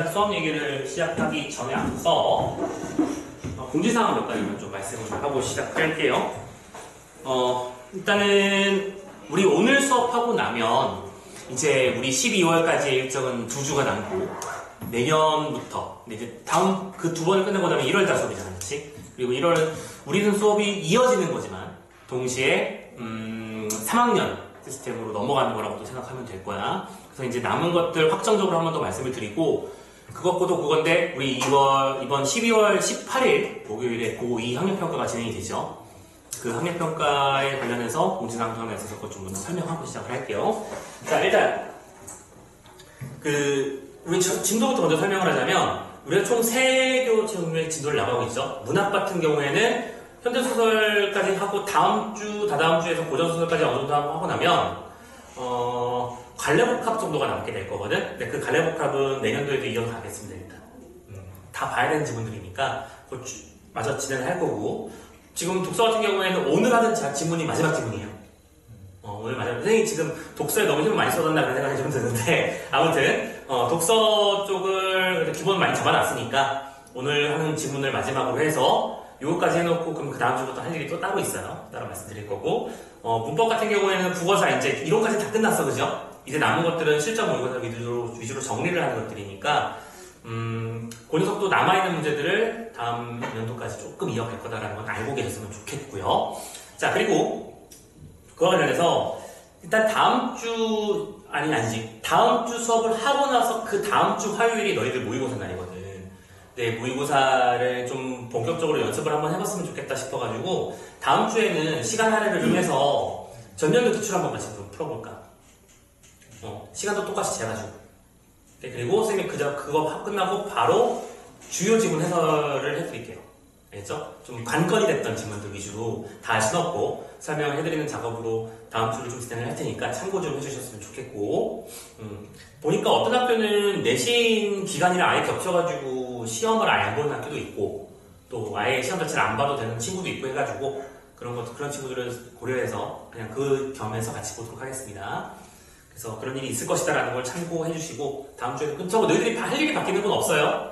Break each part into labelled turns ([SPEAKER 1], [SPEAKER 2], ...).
[SPEAKER 1] 수업 얘기를 시작하기 전에 앞서 공지사항 몇 가지만 좀 말씀을 하고 시작할게요. 일단은 우리 오늘 수업하고 나면 이제 우리 12월까지의 일정은 2주가 남고 내년부터 이제 다음 그 2번을 끝내고 나면 1월 달 수업이잖아요, 그렇지? 그리고 1월 우리는 수업이 이어지는 거지만 동시에 3학년 시스템으로 넘어가는 거라고도 생각하면 될 거야. 그래서 이제 남은 것들 확정적으로 한 번 더 말씀을 드리고, 그것도 그건데 우리 이번 12월 18일 목요일에 고2 학력평가가 진행이 되죠. 그 학력평가에 관련해서 공지사항 하나 있어서 그것 좀 먼저 설명하고 시작을 할게요. 자, 일단 우리 진도부터 먼저 설명을 하자면, 우리가 총 3교의 진도를 나가고 있죠. 문학 같은 경우에는 현대소설까지 하고 다다음 주에서 고전소설까지 어느 정도 하고 나면 관례복합 정도가 남게 될 거거든. 근데 그 관례복합은 내년도에도 이어서 가겠습니다. 일단 다 봐야 되는 지문들이니까 마저 진행을 할 거고, 지금 독서 같은 경우에는 오늘 하는 지문이 마지막 지문이에요. 오늘 마지막. 선생님이 지금 독서에 너무 힘을 많이 쏟았나 그런 생각이 좀 드는데, 아무튼 독서 쪽을 기본 많이 잡아놨으니까 오늘 하는 지문을 마지막으로 해서 요거까지 해놓고, 그럼 그 다음 주부터 할 일이 또 따로 있어요. 따로 말씀드릴 거고, 문법 같은 경우에는 국어사 이제 이론까지 다 끝났어, 그죠? 이제 남은 것들은 실전 모의고사 위주로 정리를 하는 것들이니까, 그 녀석도 남아있는 문제들을 다음 연도까지 조금 이어갈 거다라는 건 알고 계셨으면 좋겠고요. 자, 그리고 그와 관련해서 일단 다음 주 수업을 하고 나서 그 다음 주 화요일이 너희들 모의고사 날이거든. 네, 모의고사를 좀 본격적으로 연습을 한번 해봤으면 좋겠다 싶어가지고, 다음 주에는 시간 할애를 좀 해서 전년도 기출 한번 같이 좀 풀어볼까? 시간도 똑같이 재가지고. 네, 그리고 선생님이 그거 끝나고 바로 주요 지문 해설을 해드릴게요. 알겠죠? 좀 관건이 됐던 지문들 위주로 다 신었고 설명을 해드리는 작업으로 다음 주를 좀 진행을 할 테니까 참고 좀 해주셨으면 좋겠고, 보니까 어떤 학교는 내신 기간이랑 아예 겹쳐가지고 시험을 아예 안 보는 학교도 있고, 또 아예 시험 자체를 안 봐도 되는 친구도 있고 해가지고 그런 친구들을 고려해서 그냥 그 겸해서 같이 보도록 하겠습니다. 그래서 그런 일이 있을 것이다라는 걸 참고해 주시고, 다음 주에는 끝하고 너희들이 할 일이 바뀌는 건 없어요.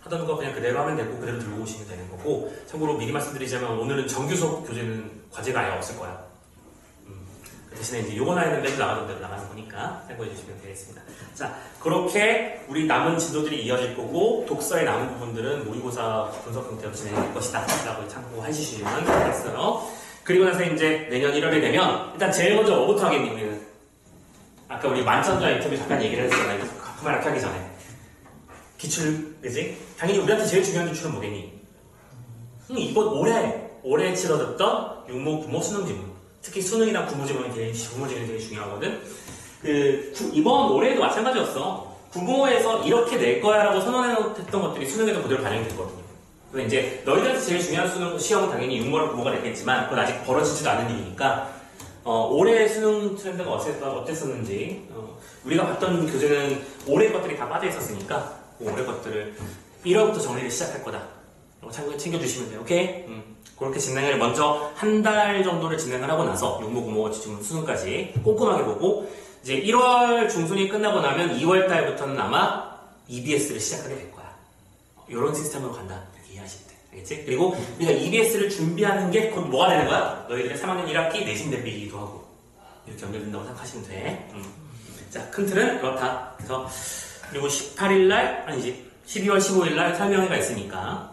[SPEAKER 1] 하던 거 그냥 그대로 하면 되고 그대로 들고 오시면 되는 거고, 참고로 미리 말씀드리자면 오늘은 정규 수업 교재는 과제가 아예 없을 거야. 그 대신에 이제 요거나 했는 데도 나가던 대로 나가는 거니까 참고해 주시면 되겠습니다. 자, 그렇게 우리 남은 진도들이 이어질 거고, 독서의 남은 부분들은 모의고사 분석 형태로 진행될 것이다 라고 참고해 주시면 되겠어요. 그리고 나서 이제 내년 1월에 되면 일단 제일 먼저 뭐부터 하겠니? 우리는 아까 우리 만천자 인터뷰 잠깐 얘기를 했잖아요. 그말 이렇게 하기 전에 기출, 그지? 당연히 우리한테 제일 중요한 기출은 뭐겠니? 이번 올해 치러졌던 유모, 구모, 수능 지문. 특히 수능이나 구모 지문이 되게 중요하거든. 이번 올해도 마찬가지였어. 구모에서 이렇게 낼 거야 라고 선언했던 것들이 수능에도 그대로 반영이 됐거든요. 그래서 이제 너희들한테 제일 중요한 수능 시험은 당연히 유모랑 구모가 됐겠지만, 그건 아직 벌어지지도 않은 일이니까, 올해 수능 트렌드가 어땠었는지, 우리가 봤던 교재는 올해 것들이 다 빠져 있었으니까, 올해 것들을 1월부터 정리를 시작할 거다. 참고해 챙겨주시면 돼요. 오케이? 그렇게 진행을 먼저 한 달 정도를 진행을 하고 나서 용모, 구모, 지문, 수능까지 꼼꼼하게 보고, 이제 1월 중순이 끝나고 나면 2월 달부터는 아마 EBS를 시작하게 될 거야. 이런 시스템으로 간다. 이렇게 이해하시면 돼. 알겠지? 그리고 우리가 EBS를 준비하는 게 곧 뭐가 되는 거야? 너희들의 3학년 1학기 내신 대비기도 하고, 이렇게 연결된다고 생각하시면 돼. 자, 큰 틀은 그렇다. 그래서 그리고 12월 15일날 설명회가 있으니까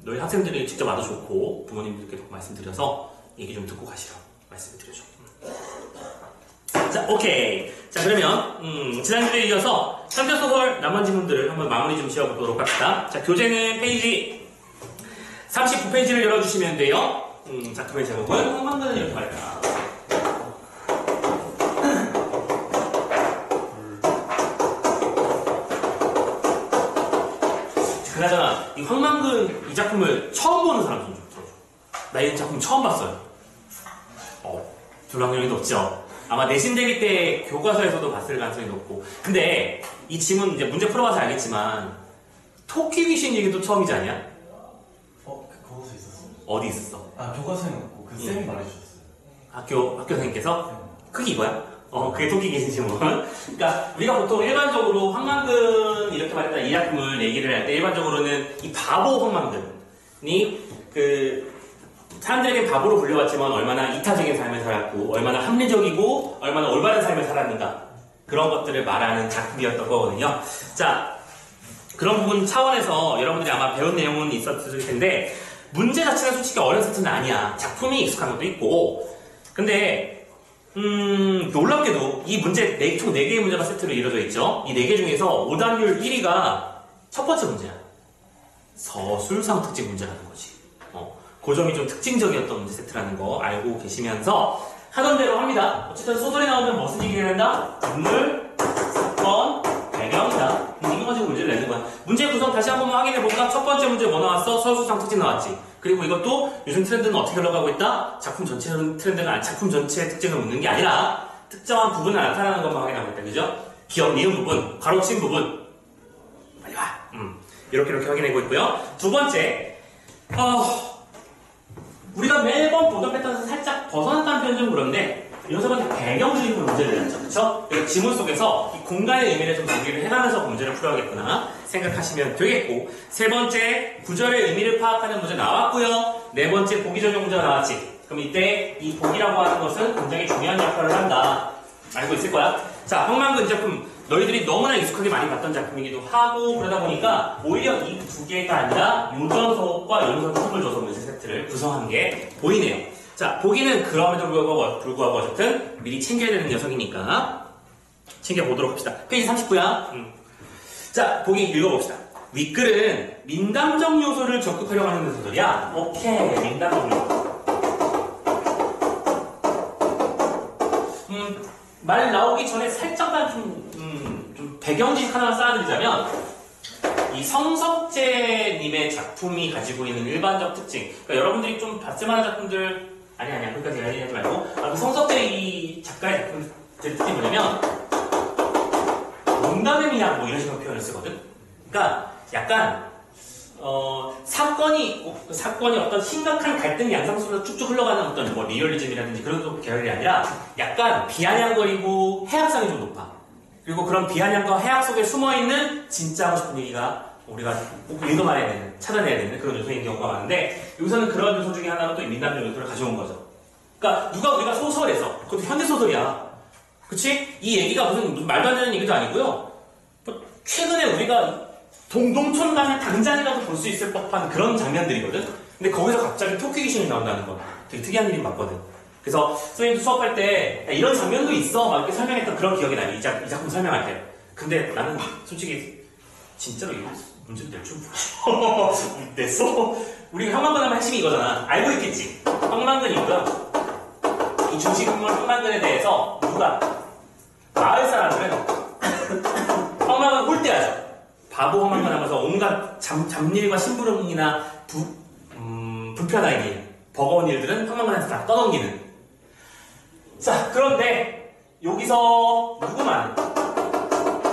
[SPEAKER 1] 너희 학생들이 직접 와도 좋고 부모님들께도 말씀드려서 얘기 좀 듣고 가시라고 말씀을 드려줘. 자, 오케이. 자, 그러면 지난주에 이어서 현대소설 남은 지문들을 한번 마무리 좀 지어보도록 합시다. 자, 교재는 페이지 39페이지를 열어주시면 돼요. 작품의 제목은 흥망가는 이렇게 말이다. 그나저나 이 황만근 이 작품을 처음 보는 사람 좀 들어줘. 나 이 작품 처음 봤어요. 별 확률이 높죠. 아마 내신 대비 때 교과서에서도 봤을 가능성이 높고. 근데 이 지문 이제 문제 풀어봐서 알겠지만 토끼 귀신 얘기도 처음이지 않냐?
[SPEAKER 2] 교과서에 있었어요.
[SPEAKER 1] 어디 있었어?
[SPEAKER 2] 교과서에는 없고 쌤이 말해주셨어요.
[SPEAKER 1] 학교 선생님께서?
[SPEAKER 2] 네.
[SPEAKER 1] 그게 이거야? 그게 토끼 귀신 지문. 그러니까 우리가 보통 일반적으로 황망근 이렇게 말했다 이 작품을 얘기를 할 때 일반적으로는 이 바보 황망근이 사람들에게 바보로 불려왔지만 얼마나 이타적인 삶을 살았고 얼마나 합리적이고 얼마나 올바른 삶을 살았는가 그런 것들을 말하는 작품이었던 거거든요. 자, 그런 부분 차원에서 여러분들이 아마 배운 내용은 있었을 텐데 문제 자체가 솔직히 어려운 세트는 아니야. 작품이 익숙한 것도 있고 근데 놀랍게도 이 문제 총 4개의 문제가 세트로 이루어져 있죠. 이 4개 중에서 오답률 1위가 첫 번째 문제야. 서술상 특징 문제라는 거지. 그 점이 좀 특징적이었던 문제 세트라는 거 알고 계시면서 하던 대로 합니다. 어쨌든 소설이 나오면 무슨 얘기를 한다? 인물, 사건, 배경이다. 이거 가지고 문제를 내는 거야. 문제 구성 다시 한번 확인해볼까? 첫 번째 문제 뭐 나왔어? 서술상 특징 나왔지. 그리고 이것도 요즘 트렌드는 어떻게 흘러가고 있다? 작품 전체 트렌드가 작품 전체의 특징을 묻는 게 아니라 특정한 부분을 나타나는 것만 확인하고 있다. 그죠? 기억, 니은 부분, 가로친 부분. 빨리 와. 이렇게 확인하고 있고요. 두 번째, 우리가 매번 보던 패턴에서 살짝 벗어났다는 표현 좀 그런데 여기서 번째 배경적인 문제를 냈죠. 그쵸? 지문 속에서 이 공간의 의미를 좀 정리를 해가면서 문제를 풀어야겠구나 생각하시면 되겠고 세 번째 구절의 의미를 파악하는 문제 나왔고요. 네 번째 보기 전용 문제가 나왔지. 그럼 이때 이 보기라고 하는 것은 굉장히 중요한 역할을 한다. 알고 있을 거야. 자, 황망근 작품 너희들이 너무나 익숙하게 많이 봤던 작품이기도 하고 그러다 보니까 오히려 이 두 개가 아니라 요전서과 연설 선물 조서 문제 세트를 구성한 게 보이네요. 자, 보기는 그럼에도 불구하고 어쨌든 미리 챙겨야 되는 녀석이니까 챙겨보도록 합시다. 페이지 39야. 자, 보기 읽어봅시다. 윗글은 민담적 요소를 적극하려고 하는 소설이야. 오케이, 민담적 요소. 말 나오기 전에 살짝만 좀 배경지식 하나 쌓아드리자면 이 성석재님의 작품이 가지고 있는 일반적 특징 그러니까 여러분들이 좀 봤을 만한 작품들 아니야 거기까지 얘기하지 말고 그 성석재 이 작가의 작품들 특징이 뭐냐면 농담의 미학 뭐 이런 식으로 표현을 쓰거든. 그러니까 약간 사건이 어떤 심각한 갈등 양상 속에서 쭉쭉 흘러가는 어떤 뭐 리얼리즘이라든지 그런 계열이 아니라 약간 비아냥거리고 해학성이 좀 높아. 그리고 그런 비아냥과 해학 속에 숨어있는 진짜 하고 싶은 얘기가 우리가 꼭 읽어봐야 되는, 찾아내야 되는 그런 요소인 경우가 많은데 여기서는 그런 요소 중에 하나가 또 민담적 요소를 가져온 거죠. 그러니까 누가 우리가 소설에서 그것도 현대소설이야. 그치? 이 얘기가 무슨 말도 안 되는 얘기도 아니고요. 최근에 우리가 농촌 가면 당장이라도 볼 수 있을 법한 그런 장면들이거든? 근데 거기서 갑자기 토끼 귀신이 나온다는 건 되게 특이한 일이 맞거든. 그래서 선생님도 수업할 때 이런 장면도 있어 막 이렇게 설명했던 그런 기억이 나요. 이 작품 설명할 때. 근데 나는 솔직히 진짜로 이 문제 낼 줄 몰라. 냈어? 우리 황망근 하면 핵심이 이거잖아. 알고 있겠지? 황망근이고요. 이 중심인물 황망근에 대해서 누가 마을 사람들은 황망근 홀대하죠. 바보 황망근 하면서 온갖 잡일과 심부름이나 불편한 일, 버거운 일들은 황망근한테 다 떠넘기는. 자, 그런데 여기서 누구만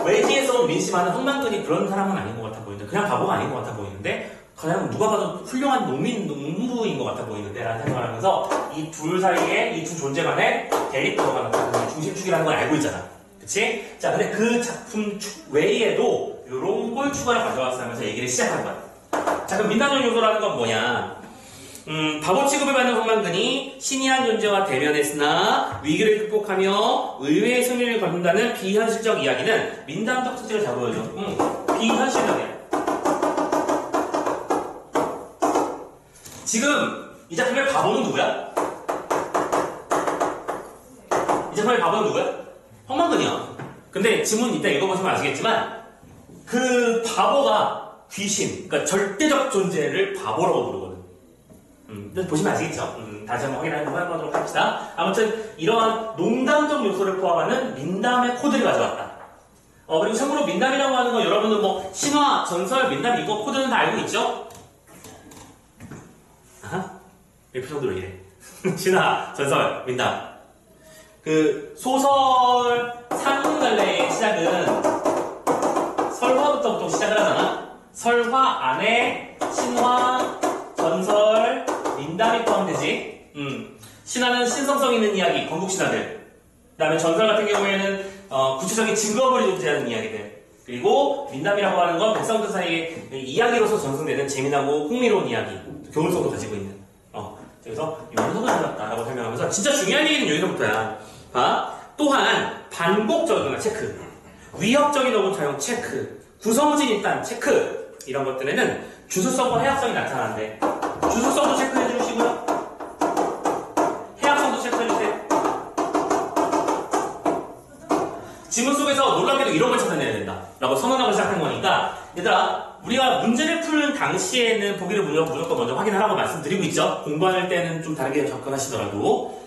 [SPEAKER 1] 외지에서 온 민심하는 황망근이 그런 사람은 아닌 것 같아 보이는데 그냥 바보가 아닌 것 같아 보이는데 그냥 누가 봐도 훌륭한 농부인 것 같아 보이는데 라는 생각을 하면서 이 둘 사이에 이 두 존재 간의 대립도가 나타나는 중심축이라는 걸 알고 있잖아. 그치? 자, 근데 그 작품 외에도 이런 걸 추가로 가져와서 하면서 얘기를 시작한 거야. 자, 그럼 민담적 요소라는 건 뭐냐? 바보 취급을 받는 황망근이 신이한 존재와 대면했으나 위기를 극복하며 의외의 승리를 거둔다는 비현실적 이야기는 민담적 특징을 잘 보여줘. 비현실적이야. 지금 이 작품의 바보는 누구야? 이 작품의 바보는 누구야? 황망근이야. 근데 지문 이따 읽어보시면 아시겠지만 그 바보가 귀신, 그러니까 절대적 존재를 바보라고 부르거든. 보시면 아시겠죠? 다시 한번 확인해보도록 합시다. 아무튼 이러한 농담적 요소를 포함하는 민담의 코드를 가져왔다. 그리고 참고로 민담이라고 하는 건 여러분은 뭐 신화, 전설, 민담 이거 코드는 다 알고 있죠? 아하, 왜 표정들로 이래? 신화, 전설, 민담. 그 소설 상문갈래의 시작은 설화부터 보통 시작을 하잖아. 설화 안에 신화, 전설, 민담이 포함되지. 신화는 신성성 있는 이야기, 건국신화들. 그다음에 전설 같은 경우에는 구체적인 증거물이 존재하는 이야기들. 그리고 민담이라고 하는 건 백성들 사이에 이야기로서 전승되는 재미나고 흥미로운 이야기, 교훈성도 가지고 있는. 그래서 연속을 해놨다라고 설명하면서 진짜 중요한 얘기는 여기서부터야. 또한 반복적인 체크, 위협적인 어구 사용 체크, 구성진 일단 체크 이런 것들에는 주술성과 해악성이 나타나는데 주술성도 체크해 주시고요. 해악성도 체크해 주세요. 지문 속에서 놀랍게도 이런 걸 찾아내야 된다 라고 선언하고 시작한 거니까 얘들아 우리가 문제를 푸는 당시에는 보기를 무조건 먼저 확인하라고 말씀드리고 있죠. 공부할 때는 좀 다르게 접근하시더라도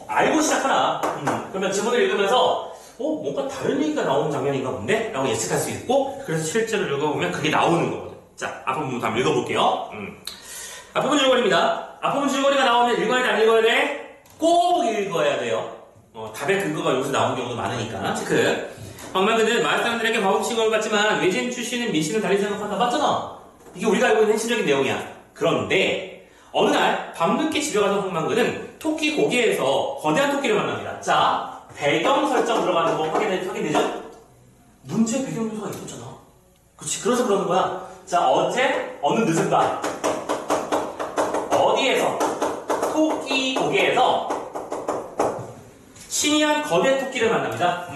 [SPEAKER 1] 알고 시작하라. 그러면 지문을 읽으면서 뭔가 다른 얘기가 나오는 장면인가 본데? 라고 예측할 수 있고 그래서 실제로 읽어보면 그게 나오는 거거든. 자, 앞부분 한번 읽어볼게요. 앞부분 줄거리입니다. 앞부분 줄거리가 나오면 읽어야 돼, 안 읽어야 돼? 꼭 읽어야 돼요. 답의 근거가 여기서 나오는 경우도 많으니까. 체크. 황만근은 마을 사람들에게 바보식을 같지만 외진 출신은 민씨는 다리 생각한다. 맞잖아. 이게 우리가 알고 있는 핵심적인 내용이야. 그런데 어느 날 밤늦게 집에 가던 황만근은 토끼 고개에서 거대한 토끼를 만납니다. 자, 배경 설정 들어가는 거 확인되죠? 문제 배경 요소가 있었잖아. 그치, 그래서 그러는 거야. 자, 어느 늦은 밤 어디에서 토끼 고개에서 신이한 거대 토끼를 만납니다.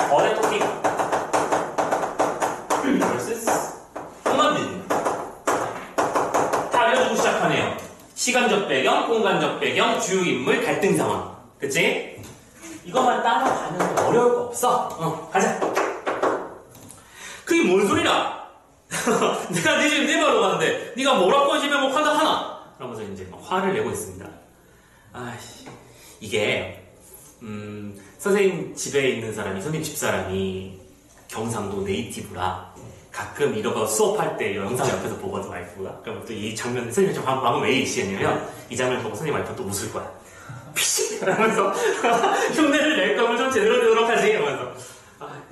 [SPEAKER 1] 거대 토끼 vs 황만근. 다 알려주고 시작하네요. 시간적 배경, 공간적 배경, 주요 인물, 갈등 상황. 그치? 이것만 따라가면 어려울 거 없어. 가자. 그게 뭔 소리라? 내가 네 집에 네 말로 가는데 네가 뭐라고 하시면 뭐 한다 하나? 그러면서 이제 화를 내고 있습니다. 아이씨, 이게 선생님 집에 있는 사람이, 선생님 집사람이 경상도 네이티브라 가끔 이러고 수업할 때 영상 옆에서 보거든, 와이프가. 그럼 또 이 장면, 선생님 방금 왜 이시했냐면 이 장면을 보고 선생님 와이프가 또 웃을 거야. 피식! 이러면서 흉내를 낼 거면 좀 제대로 되도록 하지. 이러면서.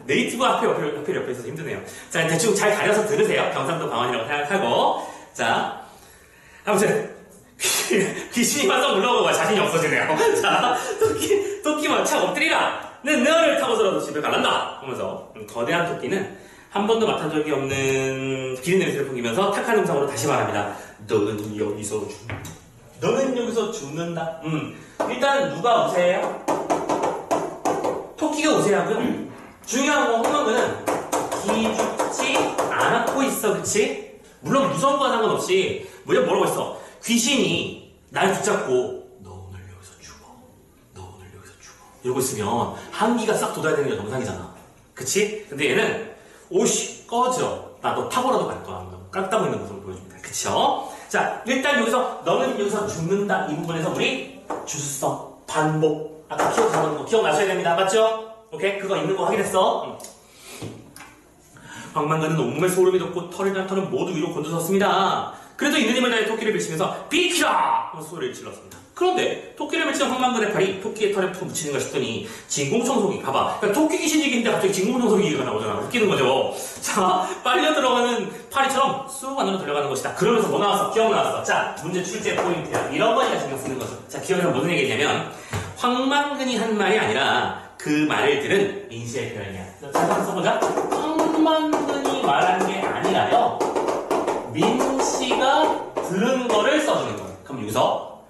[SPEAKER 1] 네이티브 옆에 있어서 힘드네요. 자, 대충 잘 가려서 들으세요. 경상도 방언이라고 생각하고. 자, 아무튼. 귀신이 완성 올라오고 자신이 없어지네요. 자, 토끼만 착 엎드리라! 내 너를 타고서라도 집에 갈란다! 하면서 거대한 토끼는 한 번도 맡은 적이 없는 기린 냄새를 풍기면서 탁한 음성으로 다시 말합니다. 너는 여기서 죽는다. 일단 누가 우세해요? 토끼가 우세하고요. 중요한 건 황만근은 기죽지 않고 있어, 그치? 물론 무서운 거와 상관없이 뭐라고 했어? 귀신이 날 붙잡고 너 오늘 여기서 죽어. 이러고 있으면 한기가 싹 돋아야 되는 게 정상이잖아. 그치? 근데 얘는 오씨 꺼져. 나 너 타고라도 갈 거야. 깎다고 있는 모습을 보여줍니다. 그쵸? 자, 일단 여기서 너는 여기서 죽는다. 이 부분에서 우리 주수성, 반복 아까 키워드 잡은 거 기억나셔야 됩니다. 맞죠? 오케이? 그거 있는 거 확인했어? 황만근은 온몸에 소름이 돋고 털이랑 털은 모두 위로 곤두섰습니다. 그래도 있는 힘을 다해 토끼를 밀치면서 비키라! 하면서 소리를 질렀습니다. 그런데 토끼를 밀치는 황만근의 팔이 토끼의 털에 푹 묻히는 걸 싶더니 진공청소기, 봐봐. 그러니까 토끼 귀신 얘기인데 갑자기 진공청소기가 나오잖아. 웃기는 거죠. 자, 빨려 들어가는 파리처럼 쑥 안으로 들어가는 것이다. 그러면서 뭐 나왔어? 기억 나왔어. 자, 문제 출제 포인트야. 이런 거니까 신경 쓰는 거죠. 자, 기억에서 무슨 얘기냐면 황만근이 한 말이 아니라 그 말을 들은 민씨의 표현이야. 자, 한번 써보자. 황만근이 말한 게 아니라요. 민씨가 들은 거를 써주는 거야. 그럼 여기서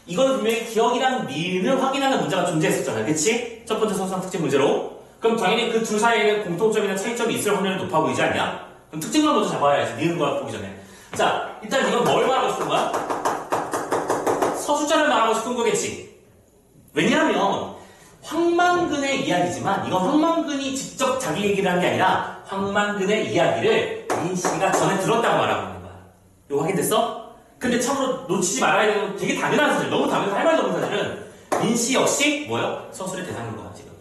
[SPEAKER 1] 이거는 분명히 기억이랑 니은을 확인하는 문제가 존재했었잖아요. 그치? 첫 번째 서술형 특징 문제로. 그럼 당연히 그 둘 사이에는 공통점이나 차이점이 있을 확률이 높아 보이지 않냐? 그럼 특징만 먼저 잡아야지. 니은과 보기 전에. 자, 일단 이건 뭘 말하고 싶은 거야? 서술자를 말하고 싶은 거겠지. 왜냐하면 황만근의 이야기지만 이건 황만근이 직접 자기 얘기를 한 게 아니라 황만근의 이야기를 민씨가 전에 들었다고 말하고 있는 거야. 이거 확인됐어? 근데 참으로 놓치지 말아야 되는 건 되게 당연한 사실, 너무 당연한 할 말이 없는 사실은 민씨 역시 뭐예요? 서술의 대상인 거야 지금.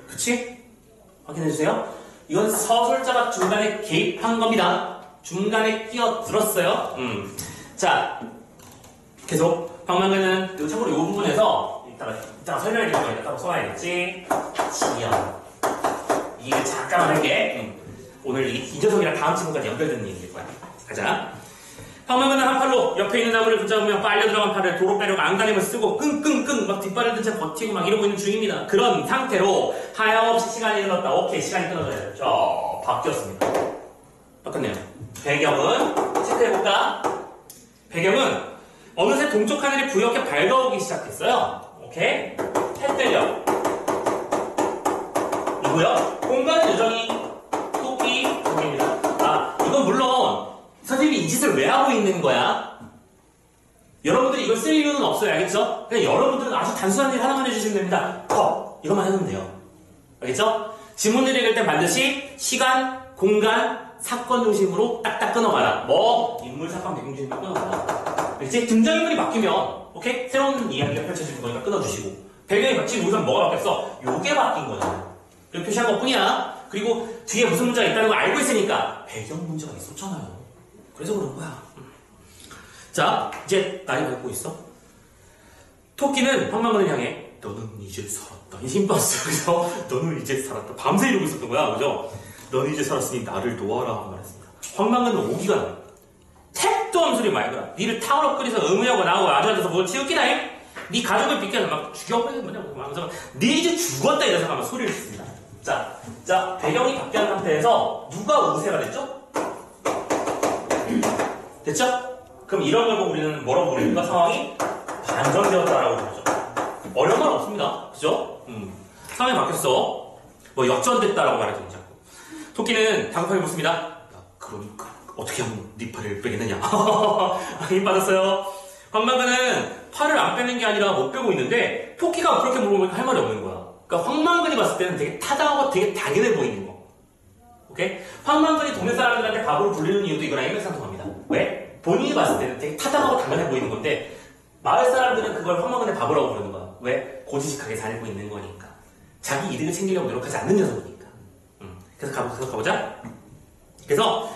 [SPEAKER 1] 그치? 확인해주세요. 이건 서술자가 중간에 개입한 겁니다. 중간에 끼어들었어요. 자, 계속 황만근은 이거 참고로 이 부분에서 이따가 설명해 드릴 거니까 따로 써놔야겠지. 지연. 이게 잠깐만 할게. 오늘 이 녀석이랑 다음 질문까지 연결되는 얘기일 거야. 가자. 황망근은 한 팔로 옆에 있는 나무를 붙잡으며 빨려 들어간 팔을 도로 빼려고 안간힘을 쓰고 끙끙끙 막 뒷발을 든 채 버티고 막 이러고 있는 중입니다. 그런 상태로 하염없이 시간이 흘렀다. 오케이, 시간이 끊어져요. 저 바뀌었습니다. 바뀌었네요. 배경은 체크해볼까? 배경은 어느새 동쪽 하늘이 부옇게 밝아오기 시작했어요. 오케이? 해 때려. 이고요. 공간은 여전히 토끼 쪽입니다. 아, 이건 물론 선생님이 이 짓을 왜 하고 있는 거야? 여러분들이 이걸 쓸 이유는 없어요. 알겠죠? 그냥 여러분들은 아주 단순한 일 하나만 해주시면 됩니다. 이것만 해놓으면 돼요. 알겠죠? 지문을 읽을 때 반드시 시간, 공간, 사건 중심으로 딱딱 끊어가라. 뭐? 인물, 사건, 배경 중심으로 끊어가라. 알겠지? 등장인물이 바뀌면, 오케이? 새로운 이야기가 펼쳐질 거니까 끊어주시고. 배경이 바뀌면 우선 뭐가 바뀌었어? 요게 바뀐 거잖아. 이렇게 표시한 것 뿐이야. 그리고 뒤에 무슨 문제가 있다는 걸 알고 있으니까 배경 문제가 있었잖아요. 그래서 그런 거야. 자, 이제 날이 밝고 있어. 토끼는 황망근을 향해 너는 이제 살았다. 힘 빠졌어. 그래서 너는 이제 살았다. 밤새 이러고 있었던 거야. 그죠? 너는 이제 살았으니 나를 도와라 하고 말했습니다. 황망근은 오기가 나요. 택도 없는 소리 말거라. 니를 타오로 끓여서 의무하고 나하고 아주 앉아서 뭘 치우기다잉? 니 가족을 빗겨서 막 죽여버리는 거냐고 하면서 니 이제 죽었다 이런 생각하면 소리를 듣습니다. 자, 배경이 바뀌는 상태에서 누가 우세가 됐죠? 됐죠? 그럼 이런 걸 보고 우리는 뭐라고 부릅니까? 상황이 반전되었다라고 부르죠. 어려운 건 없습니다. 그죠? 상황이 바뀌었어. 뭐 역전됐다라고 말하죠. 자꾸. 토끼는 다급하게 묻습니다. 야, 그러니까 어떻게 하면 네 팔을 빼겠느냐? 힘 빠졌어요. 황망근은 팔을 안 빼는 게 아니라 못 빼고 있는데 토끼가 그렇게 물어보니까 할 말이 없는 거야. 그러니까 황망근이 봤을 때는 되게 타당하고 되게 당연해 보이는 거. 오케이? 황망근이 동네 사람들한테 바보로 불리는 이유도 이거랑 일맥상통합니다. 왜? 본인이 봤을 때는 되게 타당하고 당연해 보이는 건데 마을 사람들은 그걸 황망근의 바보라고 부르는 거야. 왜? 고지식하게 살고 있는 거니까. 자기 이득을 챙기려고 노력하지 않는 녀석이니까. 그래서 가보자. 그래서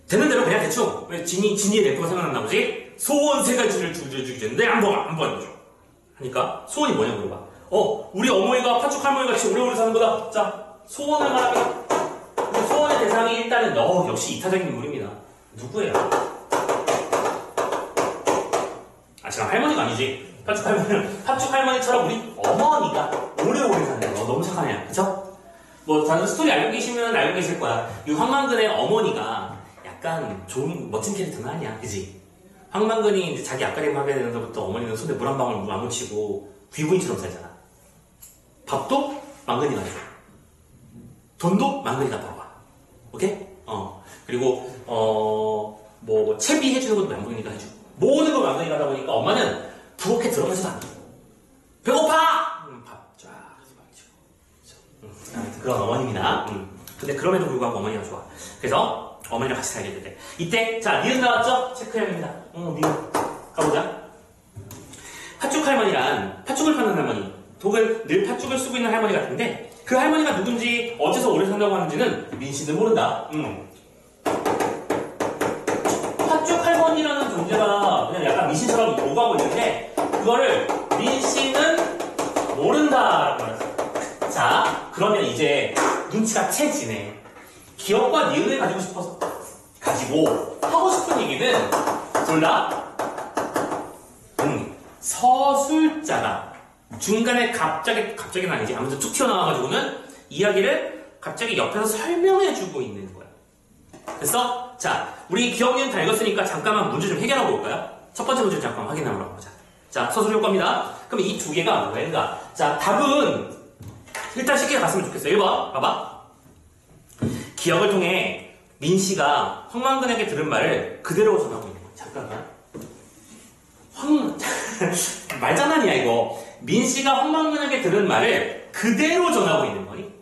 [SPEAKER 1] 되는 대로 그냥 대충 왜 진이의 래퍼가 생각났나 보지? 소원 3가지를 주겠는데 안 보여줘. 하니까 소원이 뭐냐고 물어봐. 우리 어머니가 파축 할머니 같이 오래오래 사는 거다. 자, 소원을 말하면 소원의 대상이 일단은 역시 이타적인 인물입니다. 누구예요? 지금 할머니가 아니지. 파축 할머니처럼 우리 어머니가 오래오래 사는 거. 너무 착하네. 그쵸? 뭐 다른 스토리 알고 계시면 알고 계실 거야. 이 황망근의 어머니가 약간 좋은 멋진 캐릭터는 아니야. 그지? 황망근이 이제 자기 아까림 하게 되는 데부터 어머니는 손에 물 한 방울 안 묻히고 귀부인처럼 살잖아. 밥도 망근이가 해줘. 돈도 망근이가 벌어와. 오케이? 그리고 뭐 채비 해주는 것도 망근이가 해주고 모든 걸 망근이가 하다 보니까 엄마는 부엌에 들어가서도 안 돼. 배고파! 밥 쫙 해서 그런 어머님이나 근데 그럼에도 불구하고 어머니가 좋아. 그래서 어머니랑 같이 살게 되대. 이때 자 니은 나왔죠? 체크해야됩니다. 니은 가보자. 팥죽 할머니란 팥죽을 파는 할머니 혹은 늘 팥죽을 쓰고 있는 할머니 같은데 그 할머니가 누군지 어째서 오래 산다고 하는지는 민씨는 모른다. 팥죽 할머니라는 존재가 그냥 약간 민씨처럼 오가고 있는데 그거를 민씨는 모른다라고 말했어요. 자, 그러면 이제 눈치가 채지네. 기억과 니은을 가지고 하고 싶은 얘기는 몰라? 서술자가 중간에 갑자기는 아니지. 아무튼 툭 튀어나와가지고는 이야기를 갑자기 옆에서 설명해주고 있는 거야. 그래서 자, 우리 기억 니은 다 읽었으니까 잠깐만 문제 좀 해결하고 올까요? 첫 번째 문제 잠깐 확인하러 가보자. 자, 서술 효과입니다. 그럼 이 두 개가 뭐인가? 자, 답은 일단 쉽게 갔으면 좋겠어요. 1번 봐봐. 기억을 통해 민씨가 황망근에게 들은 말을 그대로 전하고 있는 거야. 잠깐만. 말장난이야 이거. 민씨가 황망근에게 들은 말을 그대로 전하고 있는 거니?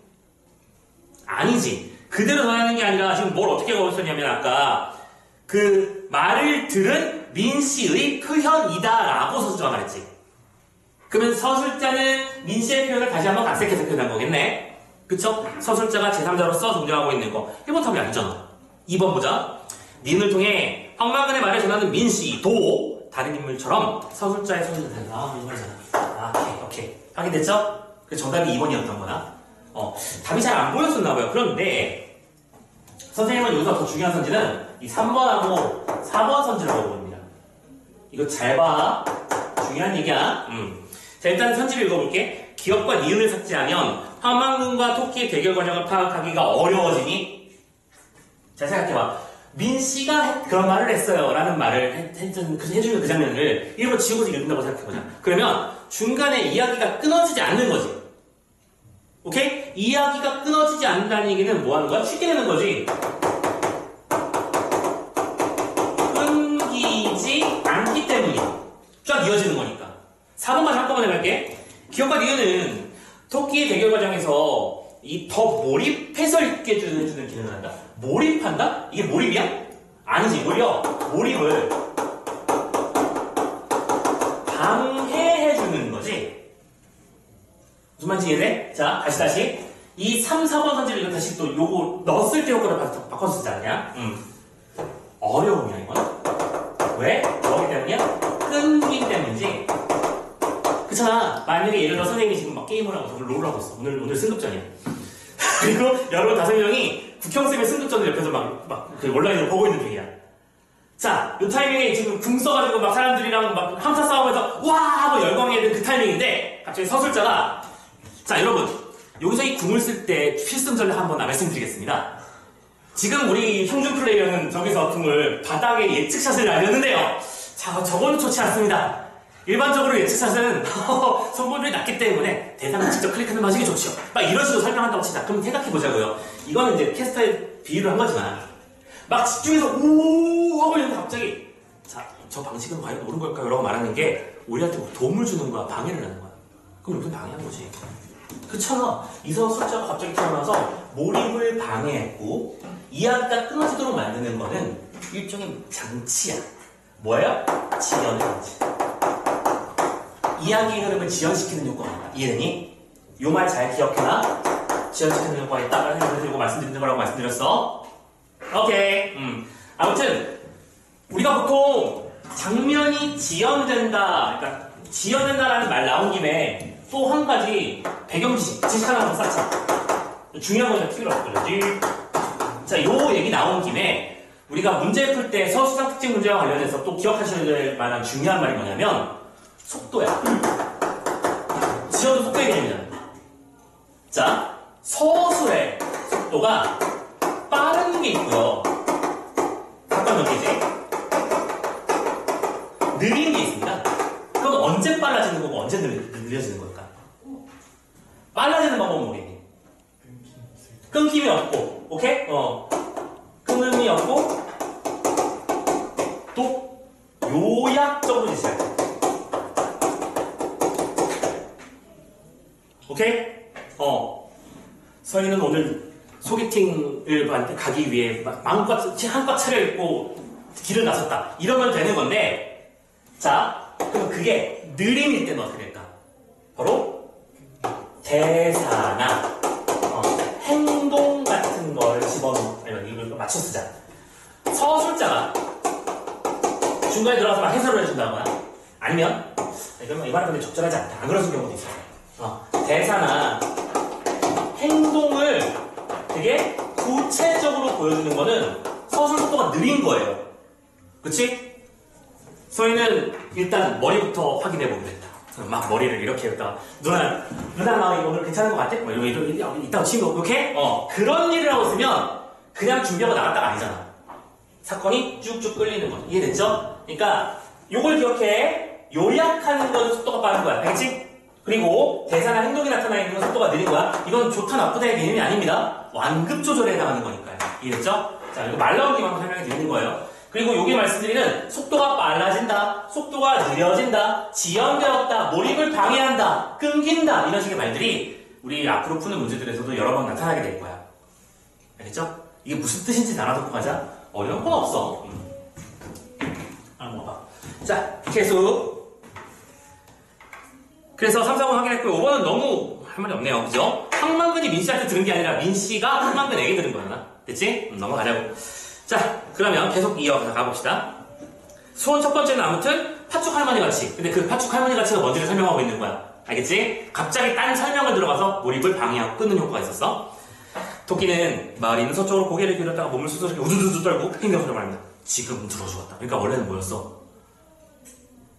[SPEAKER 1] 아니지. 그대로 전하는 게 아니라 지금 뭘 어떻게 가르쳤냐면 아까 그 말을 들은 민씨의 표현이다라고 서술자가 말했지. 그러면 서술자는 민씨의 표현을 다시 한번 각색해서 표현한 거겠네. 그쵸? 서술자가 제3자로서 존재하고 있는 거. 1번 답이 아니잖아. 2번 보자. 니은을 통해 황망근의 말을 전하는 민씨도 다른 인물처럼 서술자의 서술을 된다. 인물이잖아. 오케이. 확인됐죠? 그래서 정답이 2번이었던 거나. 답이 잘 안 보였었나 봐요. 그런데 선생님은 여기서 더 중요한 선지는 이 3번하고 4번 선지라고 봅니다. 이거 잘 봐. 중요한 얘기야. 자, 일단 선지를 읽어볼게. 기업과 니은을 삭제하면 황망근과 토끼의 대결 과정을 파악하기가 어려워지니? 잘 생각해봐. 민 씨가 그런 말을 했어요. 라는 말을 해주는 그 장면을 일부러 지우고서 읽는다고 생각해보자. 그러면 중간에 이야기가 끊어지지 않는 거지. 오케이? 이야기가 끊어지지 않는다는 얘기는 뭐 하는 거야? 쉽게 되는 거지. 끊기지 않기 때문이야. 쫙 이어지는 거니까. 4번만 한꺼번에 갈게. 기억과 니은은 토끼의 대결 과정에서 이 더 몰입해서 읽게 해주는 기능을 한다. 몰입한다? 이게 몰입이야? 아니지. 오히려 몰입을 방해해주는 거지. 무슨 말인지 이해돼? 자, 다시. 이 3, 4번 선지를 이거 다시 또 요거 넣었을 때 효과를 바꿔서 쓰지 않냐? 어려움이야, 이건. 왜? 뭐기 때문이야? 끊기 때문이지. 그렇잖아. 만약에 예를 들어 선생님이 지금 막 게임을 하고 저를 롤을 하고 있어. 오늘 승급전이야. 그리고 여러분 5명이 국형쌤의 승급전을 옆에서 그 온라인으로 보고 있는 중이야. 자, 요 타이밍에 지금 궁 써가지고 막 사람들이랑 막 함사 싸우면서 와! 하고 열광해야 되는 그 타이밍인데 갑자기 서술자가 자, 여러분 여기서 이 궁을 쓸 때 필승전을 한번 말씀드리겠습니다. 지금 우리 형준 플레이어는 저기서 궁을 바닥에 예측샷을 날렸는데요. 자, 저건 좋지 않습니다. 일반적으로 예측샷은 성공률이 낮기 때문에 대상을 직접 클릭하는 방식이 좋죠. 막 이런 식으로 설명한다고 치자. 그럼 생각해보자고요. 이거는 이제 캐스터에 비유를 한 거지만 막 집중해서 오 하고 있는데 갑자기 자, 저 방식은 과연 옳은 걸까요? 라고 말하는 게 우리한테 도움을 주는 거야? 방해를 하는 거야? 그럼 여기서 방해한 거지. 그렇잖아. 이성 숫자가 갑자기 태어나서 몰입을 방해했고 이야기가 끊어지도록 만드는 거는 일종의 장치야. 뭐예요? 지연 장치. 이야기의 흐름을 지연시키는 효과입니다. 이해되니? 요 말 잘 기억해라. 지연시키는 효과가 있다라는 생각을 들고 말씀드리는 거라고 말씀드렸어. 오케이. 아무튼 우리가 보통 장면이 지연된다, 그러니까 지연된다라는 말 나온 김에 또 한 가지 배경 지식 하나 한번 쌓자. 중요한 거니까 팁을 얻어야지. 자, 요 얘기 나온 김에 우리가 문제 풀 때 서수상 특징 문제와 관련해서 또 기억하셔야 될 만한 중요한 말이 뭐냐면 속도야. 지연도 속도의 개념이잖아. 자, 서술의 속도가 빠른 게 있고요. 잠깐 넘기지. 느린 게 있습니다. 그럼 언제 빨라지는 거고 언제 느려지는 걸까? 빨라지는 방법은 뭐겠니? 끊김이 없고, 오케이? 끊음이 없고, 또 요약적으로 지시할 때. 오케이? 서희는 오늘 소개팅을 가기 위해 한껏 차려입고 길을 나섰다. 이러면 되는 건데, 자, 그럼 그게 느림일 때는 어떻게 될까? 바로 대사나 행동 같은 걸 집어넣어. 아니면 이걸 맞춰 쓰자. 서술자가 중간에 들어가서 막 해설을 해준다거나 아니면 이건 이 말은 근데 적절하지 않다. 안 그러는 경우도 있어요. 대사나 행동을 되게 구체적으로 보여주는 거는 서술 속도가 느린 거예요. 그치? 서희는 일단 머리부터 확인해 보기로 했다. 막 머리를 이렇게 했다가 누나 나 오늘 괜찮은 것 같아? 이따가 친구 오케이? 그런 일을 하고 있으면 그냥 준비하고 나갔다가 아니잖아. 사건이 쭉쭉 끌리는 거죠. 이해됐죠? 그러니까 요걸 기억해. 요약하는 건 속도가 빠른 거야. 알겠지? 그리고 대사나 행동이 나타나 있는 건 속도가 느린 거야. 이건 좋다 나쁘다의 개념이 아닙니다. 완급 조절에 해당하는 거니까요. 이해됐죠? 자, 이거 말 나온 김에 한번 설명해 드리는 거예요. 그리고 여기 말씀드리는 속도가 빨라진다, 속도가 느려진다, 지연되었다, 몰입을 방해한다, 끊긴다 이런 식의 말들이 우리 앞으로 푸는 문제들에서도 여러 번 나타나게 될 거야. 알겠죠? 이게 무슨 뜻인지 알아듣고 가자. 어려운 건 없어. 먹어봐. 자, 계속. 그래서 3, 4번 확인했고 5번은 너무 할 말이 없네요. 그죠? 황만근이 민씨한테 들은 게 아니라 민씨가 황만근에게 들은 거야. 됐지? 넘어가자고. 자, 그러면 계속 이어가 봅시다. 수원 첫 번째는 아무튼 파축 할머니 가치. 근데 그 파축 할머니 가치가 뭔지를 설명하고 있는 거야. 알겠지? 갑자기 딴 설명을 들어가서 몰입을 방해하고 끊는 효과가 있었어. 토끼는 마을에 있는 서쪽으로 고개를 기울였다가 몸을 수그럽게 우두두두 떨고 행동을 말합니다. 지금 들어 죽었다. 그러니까 원래는 뭐였어?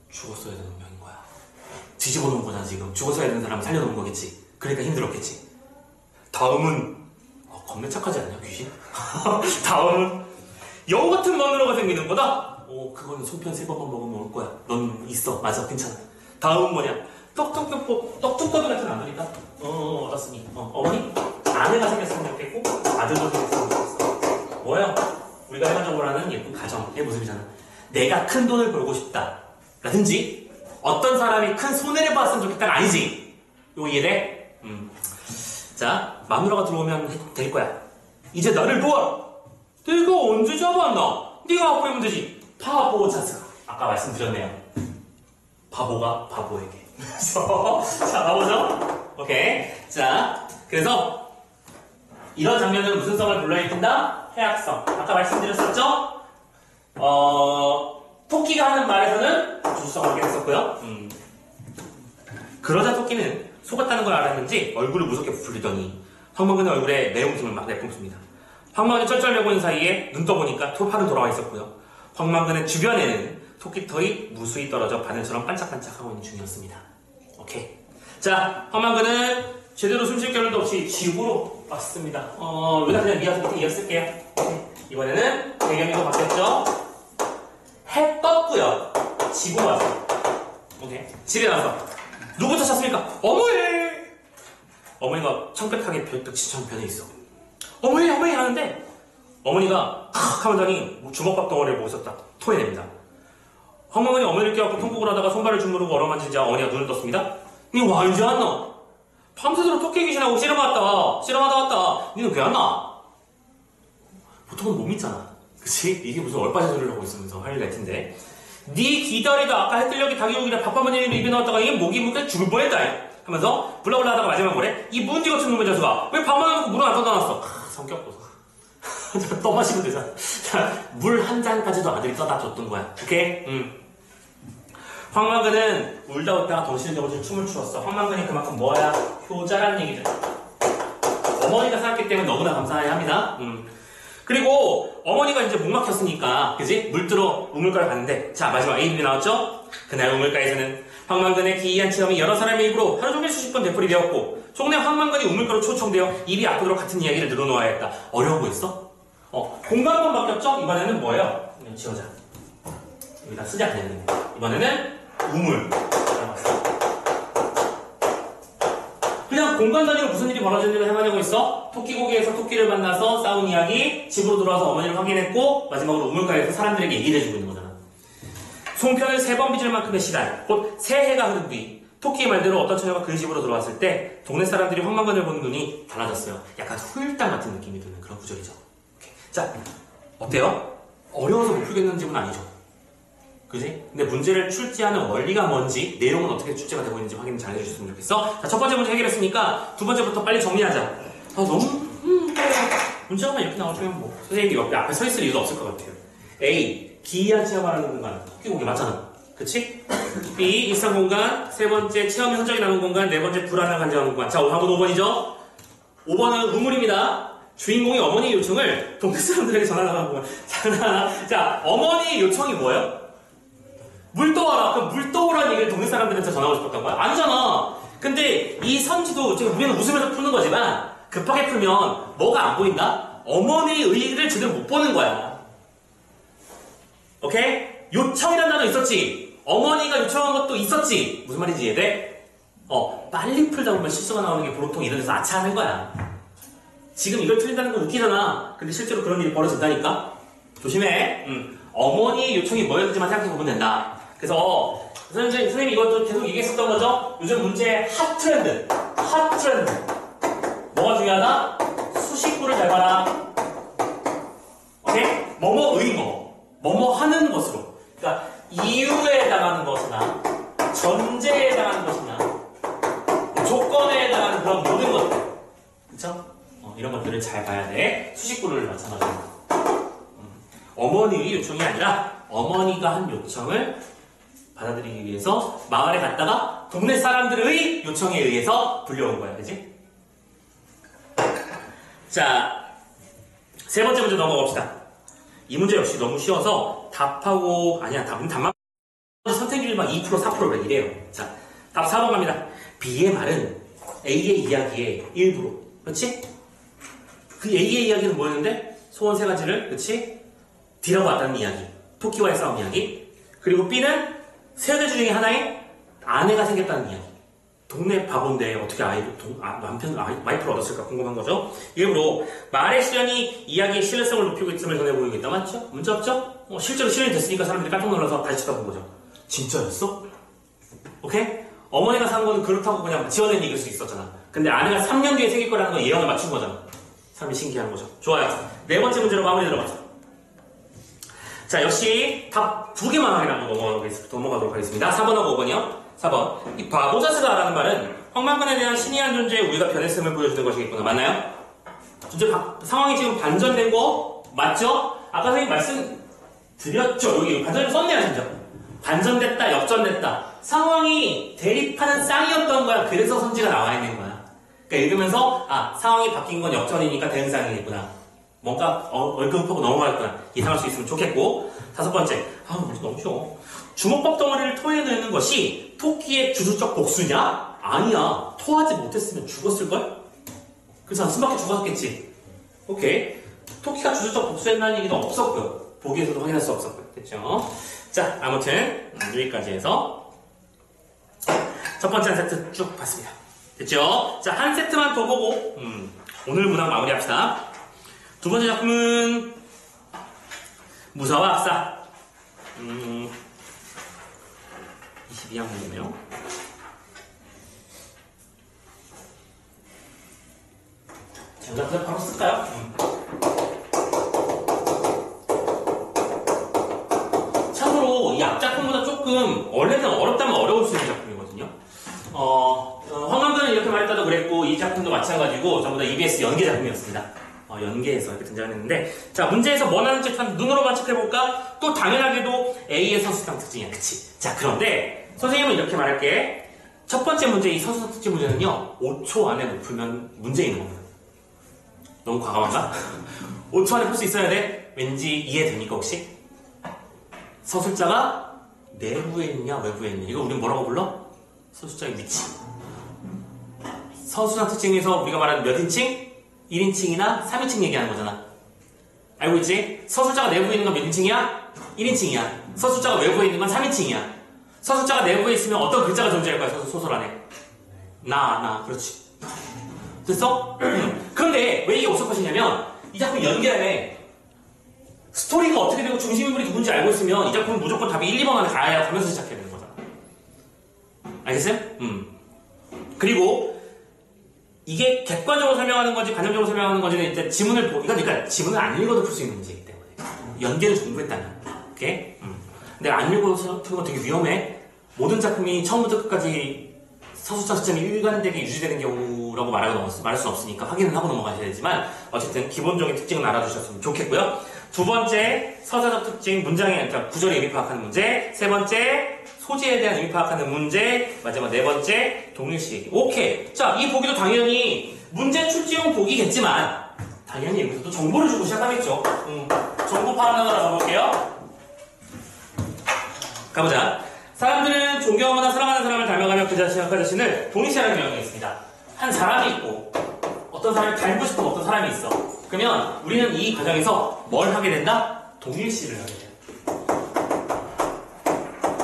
[SPEAKER 1] 죽었어야 되는 운명인 거야. 뒤집어 놓은 거잖아 지금. 죽었어야 되는 사람을 살려놓은 거겠지. 그러니까 힘들었겠지. 다음은 겁나 착하지 않냐 귀신? 다음은 여우 같은 마누라가 생기는 거다? 그거는 송편 3번만 먹으면 올 거야. 넌 있어. 맞아 괜찮아. 다음은 뭐냐? 떡두꺼비 같은 아들이다. 어떻습니? 어머니? 아내가 생겼으면 좋겠고 아들도 생겼으면 좋겠어. 뭐야? 우리가 일반적으로 하는 예쁜 가정의 모습이잖아. 내가 큰 돈을 벌고 싶다 라든지 어떤 사람이 큰 손해를 봤으면 좋겠다는 아니지. 이거 이해돼? 자, 마누라가 들어오면 될 거야. 이제 나를 도와라. 내가 언제 잡았나? 네가 앞으로 되지. 바보 자식. 아까 말씀드렸네요. 바보가 바보에게. 자, 가보죠. 오케이. 자, 그래서 이런 장면은 무슨 성을 불러일으킨다? 해악성. 아까 말씀드렸었죠? 토끼가 하는 말에서는 주수성을 하게 했었고요. 그러자 토끼는 속았다는 걸 알았는지 얼굴을 무섭게 부풀리더니 황망근의 얼굴에 내용심을 막 내뿜습니다. 황망근이 쩔쩔매고 있는 사이에 눈 떠보니까 토파는 돌아와 있었고요. 황망근의 주변에는 토끼털이 무수히 떨어져 바늘처럼 반짝반짝하고 있는 중이었습니다. 오케이. 자, 황망근은 제대로 숨쉴 겨를도 없이 지구로 왔습니다. 여기다 그냥 미아서 밑에 이었을게요. 이번에는 배경이 또 바뀌었죠? 해 떴고요. 지구로 왔어요. 오케이. 집에 나서 누구부터 찾습니까? 어머니! 어머니가 청백하게 벽덕지처럼 변해 있어. 어머니 하는데 어머니가 탁 하더니 주먹밥 덩어리를 보고 있었다. 토해냅니다. 황망근이 어머니를 껴안고 통곡을 하다가 손발을 주무르고 얼어만지자 어머니가 눈을 떴습니다. 니 와 이제 왔노? 밤새도록 토끼 귀신하고 씨름하다 왔다. 니는 왜 왔나? 보통은 못 믿잖아. 그치? 이게 무슨 얼빠진 소리를 하고 있으면서 할 일 같은데. 니 기다리다 아까 해뜰녘에 닭이 오기라 밥 한번 내리면 입에 나왔다가 이게 목이 묶여 죽을 뻔했다 하면서 블라블라 하다가 마지막 뭐래? 이 문지 같은 놈의 자수가 왜 밥만 먹고 물을 안 떠다놨어? 성격 보소. 떠마시면 되잖아. 물 한 잔까지도 아들이 떠다 줬던 거야. 오케이? 황망근은 울다 웃다가 덩신을 잡아준 춤을 추었어. 황망근이 그만큼 뭐야? 효자라는 얘기죠. 어머니가 살았기 때문에 너무나 감사해야 합니다. 그리고 어머니가 이제 목 막혔으니까 그지? 물들어 우물가를 갔는데 자 마지막 A님이 나왔죠? 그날 우물가에서는 황망근의 기이한 체험이 여러 사람의 입으로 하루 종일 수십 번 되풀이 되었고 종래 황망근이 우물가로 초청되어 입이 아프도록 같은 이야기를 늘어놓아야 했다. 어려워 보였어? 공간만 바뀌었죠? 이번에는 뭐예요? 지워자. 여기다 쓰자 그냥. 이번에는 우물. 그냥 공간 단위로 무슨 일이 벌어졌는지를 해마냐고 있어? 토끼고기에서 토끼를 만나서 싸운 이야기, 집으로 돌아와서 어머니를 확인했고 마지막으로 우물가에서 사람들에게 얘기를 해주고 있는 거잖아. 송편을 3번 빚을 만큼의 시간, 곧 3해가 흐른 뒤 토끼의 말대로 어떤 처녀가 그의 집으로 들어왔을 때 동네 사람들이 황망근을 보는 눈이 달라졌어요. 약간 후일담 같은 느낌이 드는 그런 구절이죠. 오케이. 자, 어때요? 어려워서 못 풀겠는 집은 아니죠. 그지? 근데 문제를 출제하는 원리가 뭔지, 내용은 어떻게 출제가 되고 있는지 확인 잘 해주셨으면 좋겠어. 자, 첫 번째 문제 해결했으니까 두 번째부터 빨리 정리하자. 너무 문제가 이렇게 나와주면 뭐 선생님이 옆에 앞에 서 있을 이유도 없을 것 같아요. A. 기이한 체험하는 공간. 토끼고기 맞잖아. 그치? B. 일상 공간. 세 번째 체험의 흔적이 남은 공간. 네 번째 불안을 간직하는 공간. 자, 한번 5번이죠? 5번은 우물입니다. 주인공이 어머니 요청을 동네 사람들에게 전하는 공간. 자, 어머니 요청이 뭐예요? 물 떠와라. 그럼 물 떠오라는 얘기를 동네 사람들한테 전하고 싶었던 거야? 아니잖아. 근데 이 선지도 우리는 웃으면서 푸는 거지만 급하게 풀면 뭐가 안 보인다? 어머니의 의의를 제대로 못 보는 거야. 오케이? 요청이라는 단어 있었지? 어머니가 요청한 것도 있었지? 무슨 말인지 이해돼? 빨리 풀다 보면 실수가 나오는 게 보통 이런 데서 아차하는 거야. 지금 이걸 틀린다는 건 웃기잖아. 근데 실제로 그런 일이 벌어진다니까? 조심해. 어머니의 요청이 뭐였는지만 생각해보면 된다. 그래서 선생님이 이것도 계속 얘기했었던 거죠? 요즘 문제의 핫 트렌드. 뭐가 중요하다? 수식구를 잘 봐라. 오케이? 뭐뭐의 뭐뭐 하는 것으로. 그러니까 이유에 해당하는 것이나 전제에 해당하는 것이나 조건에 해당하는 그런 모든 것들. 그쵸? 이런 것들을 잘 봐야 돼. 수식구를 맞춰놔주는 거. 어머니의 요청이 아니라 어머니가 한 요청을 받아들이기 위해서 마을에 갔다가 동네 사람들의 요청에 의해서 불려온 거야. 그치? 자, 세 번째 문제 넘어가 봅시다. 이 문제 역시 너무 쉬워서 답하고, 아니야, 답만 선택률이 막 2%, 4%를 이래요. 자, 답 4번 갑니다. B의 말은 A의 이야기의 일부로. 그렇지? 그 A의 이야기는 뭐였는데? 소원 세 가지를, 그렇지? D라고 왔다는 이야기. 토끼와의 싸움 이야기. 그리고 B는 세 가지 중에 하나에 아내가 생겼다는 이야기. 동네 바본데 어떻게 와이프를 얻었을까 궁금한 거죠. 일부러 말의 실현이 이야기의 신뢰성을 높이고 있음을 전해 보이고 있다. 맞죠? 문제 없죠? 실제로 실현이 됐으니까 사람들이 깜짝 놀라서 다시 쳐다본 거죠. 진짜였어? 오케이? 어머니가 산 거는 그렇다고 그냥 지어낸 얘기일 수 있었잖아. 근데 아내가 3년 뒤에 생길 거라는 거 예언을 맞춘 거잖아. 사람이 신기한 거죠. 좋아요. 네 번째 문제로 마무리 들어가죠. 자, 역시 답 2개만 확인하고 넘어가도록 하겠습니다. 4번하고 5번이요. 4번. 이 바보자스다라는 말은 황만관에 대한 신이한 존재에 우리가 변했음을 보여주는 것이겠구나. 맞나요? 상황이 지금 반전된 거 맞죠? 아까 선생님 말씀드렸죠? 여기 반전을 썼네요, 진짜. 반전됐다, 역전됐다. 상황이 대립하는 쌍이었던 거야. 그래서 선지가 나와 있는 거야. 그러니까 읽으면서 상황이 바뀐 건 역전이니까 대응쌍이겠구나. 뭔가 얼끔하고 넘어가겠구나. 이상할 수 있으면 좋겠고. 5번째. 문제 너무 쉬워. 주먹밥 덩어리를 토해에 넣는 것이 토끼의 주술적 복수냐? 아니야. 토하지 못했으면 죽었을걸? 그래서 숨밖에 죽었겠지. 오케이. 토끼가 주술적 복수했다는 얘기는 없었고요. 보기에서도 확인할 수 없었고요. 됐죠? 자, 아무튼 여기까지 해서 첫 번째 한 세트 쭉 봤습니다. 됐죠? 자, 한 세트만 더 보고 오늘 문항 마무리합시다. 두 번째 작품은 무사와 압사. 22학년이네요. 정답을 바로 쓸까요? 참고로 이 앞작품보다 조금 원래는 어렵다면 어려울 수 있는 작품이거든요. 황만관은 이렇게 말했다도 그랬고 이 작품도 마찬가지고 전부 다 EBS 연계 작품이었습니다. 연계해서 이렇게 등장했는데 자, 문제에서 뭐 나는지 눈으로 관측해볼까? 또 당연하게도 A의 서술상 특징이야. 그치? 자, 그런데 선생님은 이렇게 말할게. 첫 번째 문제, 이 서술상 특징 문제는요 5초 안에 못 풀면 문제 있는 겁니다. 너무 과감한가? 5초 안에 풀 수 있어야 돼? 왠지 이해됩니까 혹시? 서술자가 내부에 있냐 외부에 있냐, 이거 우리 뭐라고 불러? 서술자의 위치. 서술상 특징에서 우리가 말하는 몇 인칭? 1인칭이나 3인칭 얘기하는 거잖아. 알고 있지? 서술자가 내부에 있는 건 몇 인칭이야? 1인칭이야. 서술자가 외부에 있는 건 3인칭이야. 서술자가 내부에 있으면 어떤 글자가 존재할 거야, 소설 안에? 그렇지. 됐어? 그런데 왜 이게 없을 것이냐면 이 작품 연결에 스토리가 어떻게 되고 중심인물이 누군지 알고 있으면 이 작품은 무조건 답이 1, 2번 안에 가면서 시작해야 되는 거잖아. 알겠어요? 그리고 이게 객관적으로 설명하는 건지 간접적으로 설명하는 건지는 이제 지문을 그러니까 지문을 안 읽어도 풀 수 있는 문제이기 때문에 연계를 공부했다면. 오케이? 근데 안 읽어서 푸는 건 되게 위험해. 모든 작품이 처음부터 끝까지 서술자 시점이 일관되게 유지되는 경우라고 말할 수는 없으니까 확인을 하고 넘어가셔야 되지만 어쨌든 기본적인 특징은 알아두셨으면 좋겠고요. 두 번째, 서사적 특징, 그러니까 구절의 의미 파악하는 문제. 세 번째, 소재에 대한 의미 파악하는 문제. 마지막 네 번째, 동일시 얘기. 오케이. 자, 이 보기도 당연히 문제 출제용 보기겠지만 당연히 여기서도 정보를 주고 시작하겠죠. 정보 파악하러 가볼게요. 가보자. 사람들은 존경하거나 사랑하는 사람을 닮아가며 그 자신을 동일시하는 경향이 있습니다. 한 사람이 있고 어떤 사람을 닮고 싶은 어떤 사람이 있어. 그러면 우리는 이 과정에서 뭘 하게 된다? 동일시를 하게 돼요.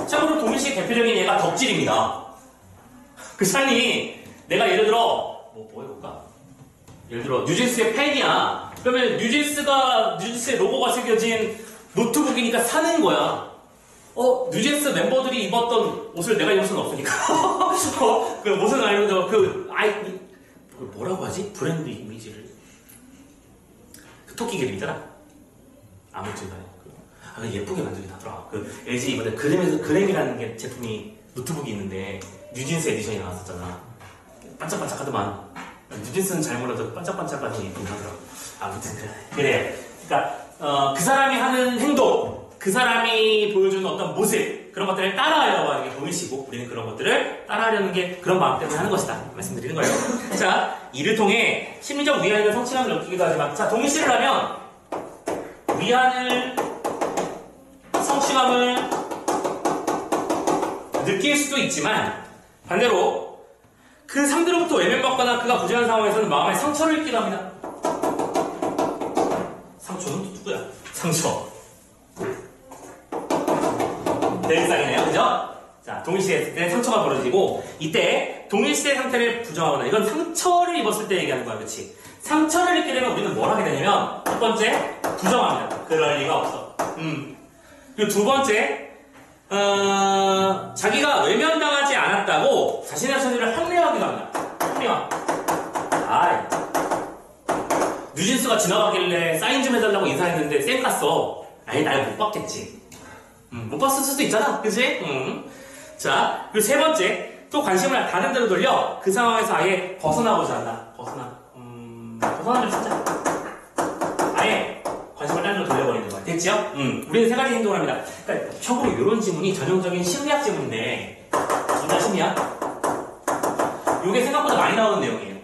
[SPEAKER 1] 참고로 동일시의 대표적인 예가 덕질입니다. 그 사람이 내가 예를 들어 뭐 해볼까? 예를 들어 뉴진스의 팬이야. 그러면 뉴진스의 로고가 새겨진 노트북이니까 사는 거야. 뉴진스 멤버들이 입었던 옷을 내가 입을 수는 없으니까. 그 옷은 아니고 뭐라고 하지? 브랜드 이미지를. 그 토끼 그림이잖아. 아무튼 간에. 예쁘게 만들긴 하더라. 그 LG 이번에 그램이라는 게 제품이 노트북이 있는데 뉴진스 에디션이 나왔었잖아. 반짝반짝하더만. 뉴진스는 잘 몰라도 반짝반짝하더니 예쁘긴 하더라. 아무튼 그래. 그러니까 그 사람이 하는 행동, 그 사람이 보여주는 어떤 모습, 그런 것들을 따라하려고 하는 게 보이시고, 우리는 그런 것들을 따라하려는 게 그런 마음 때문에 하는 것이다. 말씀드리는 거예요. 자, 이를 통해 심리적 위안이나 성취감을 느끼기도 하지만, 자, 동일시를 하면, 위안을, 성취감을 느낄 수도 있지만, 반대로, 그 상대로부터 외면받거나 그가 부재한 상황에서는 마음의 상처를 입기도 합니다. 상처는 또 누구야? 상처. 대일상이네요, 그죠? 자, 동일시대 때 상처가 벌어지고, 이때 동일시대 상태를 부정하거나, 이건 상처를 입었을 때 얘기하는 거야, 그렇지? 상처를 입게 되면 우리는 뭘 하게 되냐면, 첫 번째, 부정합니다. 그럴 리가 없어. 그리고 두 번째, 자기가 외면당하지 않았다고 자신의 처지를 합리화하기도 합니다. 합리화. 아이, 뉴진스가 지나가길래 사인 좀 해달라고 인사했는데 쌩 갔어. 아니, 날 못 봤겠지. 못 봤을 수도 있잖아, 그치? 자, 그리고 세 번째, 또 관심을 다른 데로 돌려 그 상황에서 아예 벗어나고자 한다. 벗어나면 진짜 아예 관심을 다른 데로 돌려버리는 거야. 됐죠? 우리는 세 가지 행동을 합니다. 그러니까 참고로 이런 지문이 전형적인 심리학 지문인데, 진짜 심리학? 이게 생각보다 많이 나오는 내용이에요.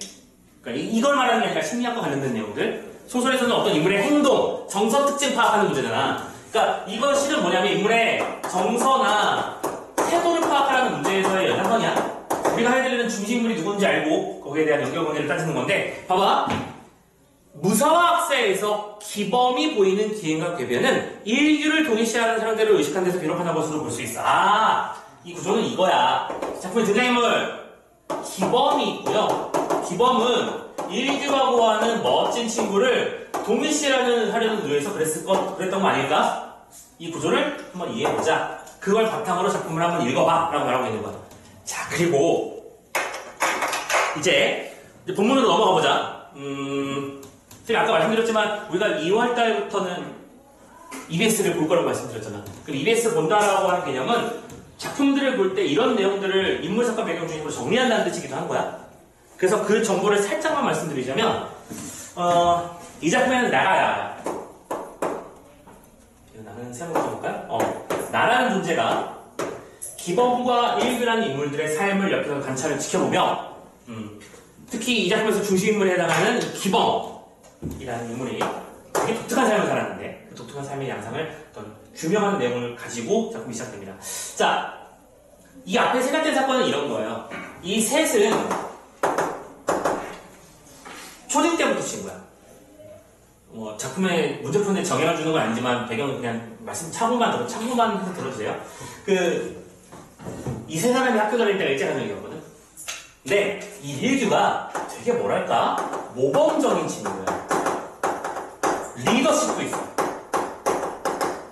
[SPEAKER 1] 그러니까 이걸 말하는 게 아니라 심리학과 관련된 내용들. 소설에서는 어떤 인물의 행동, 정서 특징 파악하는 문제잖아. 그러니까 이건 실은 뭐냐면 인물의 정서나 태도를 파악하는 문제에서의 연장선이야. 우리가 해야 되는 중심인물이 누군지 알고 거기에 대한 연결관계를 따지는 건데, 봐봐. 무사화학사에서 기범이 보이는 기행과 궤변은 일규를 동일시하는 사람들을 의식한 데서 비롯하는 것으로 볼 수 있어. 아, 이 구조는 이거야. 작품의 등장인물 기범이 있고요. 기범은 일규라고 하는 멋진 친구를 동일시하려는 의도에서 그랬던 거 아닐까? 이 구조를 한번 이해해보자. 그걸 바탕으로 작품을 한번 읽어봐 라고 말하고 있는 거야. 자, 그리고 이제 본문으로 넘어가 보자. 제가 아까 말씀드렸지만 우리가 2월달부터는 EBS를 볼 거라고 말씀드렸잖아. 그럼 EBS 본다라고 하는 개념은 작품들을 볼 때 이런 내용들을 인물, 사건, 배경 중심으로 정리한다는 뜻이기도 한 거야. 그래서 그 정보를 살짝만 말씀드리자면, 이 작품에는 나라야. 나는 세모로 써볼까요? 나라는 존재가 기범과 일규라는 인물들의 삶을 옆에서 관찰을 지켜보며, 특히 이 작품에서 중심인물에 해당하는 기범이라는 인물이 되게 독특한 삶을 살았는데, 그 독특한 삶의 양상을 어떤 규명하는 내용을 가지고 작품이 시작됩니다. 자, 이 앞에 생각된 사건은 이런 거예요. 이 셋은 초딩 때부터 친 거야. 작품에 문제 푸는데 정형을 주는 건 아니지만 배경은 그냥 참고만 해서 들어주세요. 이 세 사람이 학교 다닐 때가 일제강점기였거든. 근데 이 일규가 되게 뭐랄까 모범적인 친구야. 리더십도 있어.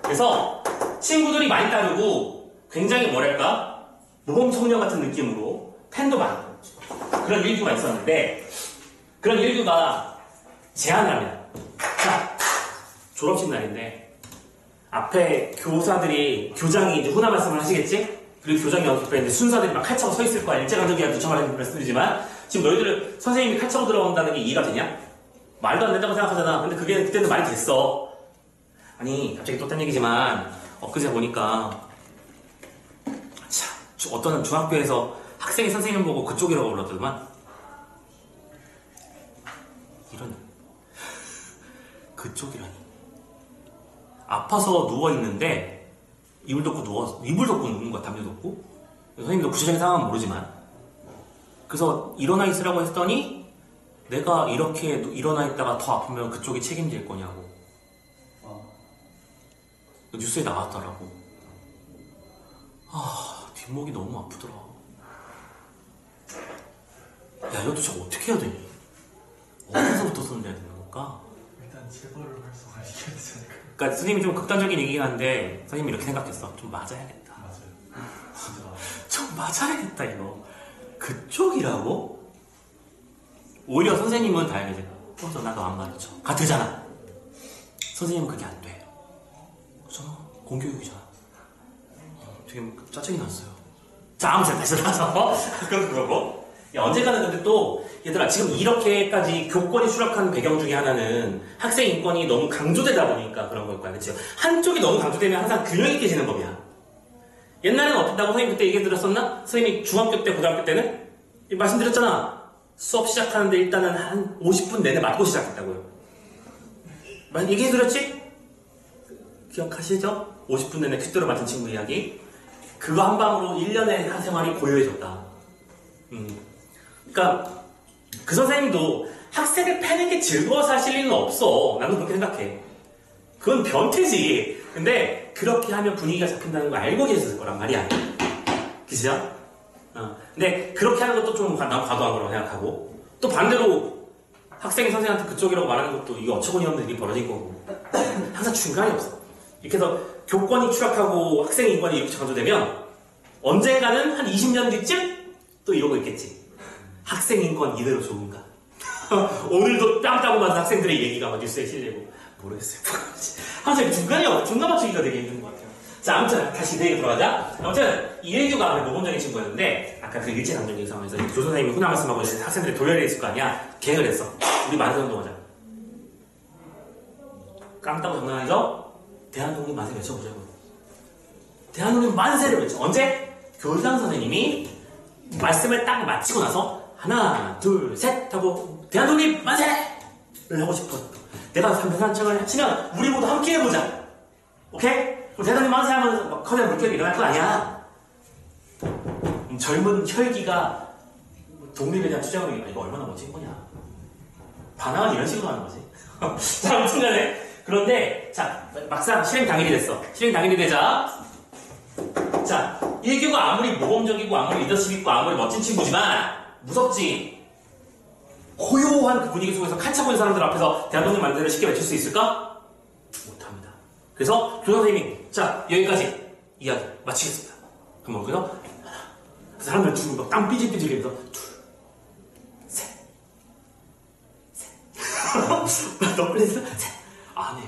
[SPEAKER 1] 그래서 친구들이 많이 따르고 굉장히 뭐랄까 모범 청년 같은 느낌으로 팬도 많고 그런 일규가 있었는데, 그런 일규가 제안을 합니다. 자, 졸업식 날인데 앞에 교장이 이제 훈화 말씀을 하시겠지? 그리고 교장이 옆에 이제 순사들이 막 칼차고 서 있을 거야. 일제강점기가 누차말하는 말씀드리지만, 지금 너희들 선생님이 칼차고 들어온다는 게 이해가 되냐? 말도 안 된다고 생각하잖아. 근데 그때는 말이 됐어. 아니, 갑자기 또 딴 얘기지만 엊그제 보니까 어떤 중학교에서 학생이 선생님 보고 그쪽이라고 불렀더만. 이런 그쪽이라니. 아파서 누워있는데 이불 덮고 누운 거야. 담요 덮고. 선생님도 구체적인 상황은 모르지만, 그래서 일어나 있으라고 했더니 내가 이렇게 일어나 있다가 더 아프면 그쪽이 책임질 거냐고. 뉴스에 나왔더라고. 뒷목이 너무 아프더라. 야, 이것도 진짜 어떻게 해야 되니? 어디서부터 손대야 되는 걸까?
[SPEAKER 2] 일단 체벌을 활성화시켜야 되지 않을까?
[SPEAKER 1] 그러니까 선생님이 좀 극단적인 얘기긴 한데, 선생님이 이렇게 생각했어. 좀 맞아야겠다.
[SPEAKER 2] 맞아요. 진짜
[SPEAKER 1] 좀 맞아야겠다, 이거. 그쪽이라고? 오히려 선생님은 다행이지. 나도 안 가르쳐. 같으잖아. 선생님은 그게 안 돼. 그렇잖아. 공교육이잖아. 되게 짜증이 났어요. 자, 아무튼 다시 돌아서 그건 그거고. 야, 언젠가는 근데 또 얘들아 지금 이렇게까지 교권이 추락한 배경 중에 하나는 학생 인권이 너무 강조되다 보니까 그런 걸 거야. 그치? 한쪽이 너무 강조되면 항상 균형이 깨지는 법이야. 옛날에는 어땠다고 선생님 그때 얘기 들었었나? 선생님이 중학교 때 고등학교 때는 말씀드렸잖아. 수업 시작하는데 일단은 한 50분 내내 맞고 시작했다고요. 얘기해드렸지? 기억하시죠? 50분 내내 퀴즈로 맞은 친구 이야기. 그거 한 방으로 1년의 생활이 고요해졌다. 그러니까 그 선생님도 학생을 패는 게 즐거워서 하실 일은 없어. 나는 그렇게 생각해. 그건 변태지. 근데 그렇게 하면 분위기가 잡힌다는 걸 알고 계셨을 거란 말이야. 그죠? 근데 그렇게 하는 것도 좀 난 과도한 거라고 생각하고, 또 반대로 학생이 선생님한테 그쪽이라고 말하는 것도 이게 어처구니 없는 일이 벌어진 거고, 항상 중간이 없어. 이렇게 해서 교권이 추락하고 학생 인권이 이렇게 강조되면 언젠가는 한 20년 뒤쯤 또 이러고 있겠지. 학생 인권 이대로 좋은가? 오늘도 땀 따고 맞은 학생들의 얘기가 막 뉴스에 실리고 모르겠어요. 항상 중간 맞추기가 되게 힘든 것 같아요. 자, 아무튼 다시 그 얘기 들어가자. 아무튼 이혜규가 모범적인 친구였는데 아까 그 일제강점기 상황에서 조 선생님이 훈화 말씀하고 이제 학생들이 돌려야 있을 거 아니야. 계획을 했어. 우리 만세 운동하자. 깜따고 장난 아니죠? 대한독립 만세 외쳐보자고. 대한독립 만세를 외쳐. 언제? 교장 선생님이 말씀을 딱 마치고 나서 하나, 둘, 셋 하고 대한독립 만세를 하고 싶어. 내가 산천을 치면 우리 모두 함께 해보자. 오케이? 그럼 대단히 만세 하면서 막 커다란 물결이 일어날 건 아니야. 젊은 혈기가 독립에 대한 투쟁을 하니까 이거 얼마나 멋진 거냐. 반항은 이런 식으로 하는 거지. 자, 아무튼 간에. 그런데, 자, 막상 실행 당일이 됐어. 실행 당일이 되자. 자, 일규가 아무리 모범적이고 아무리 리더십 있고 아무리 멋진 친구지만 무섭지. 고요한 그 분위기 속에서 칼 차고 있는 사람들 앞에서 대한독립 만세를 쉽게 외칠 수 있을까? 못합니다. 그래서 조 선생님이 자 여기까지 이야기 마치겠습니다. 그럼 그래서 그 사람들 죽은 거 땀 삐질삐질 흘리면서 둘, 셋, 너 빨리 했어? 셋. 안에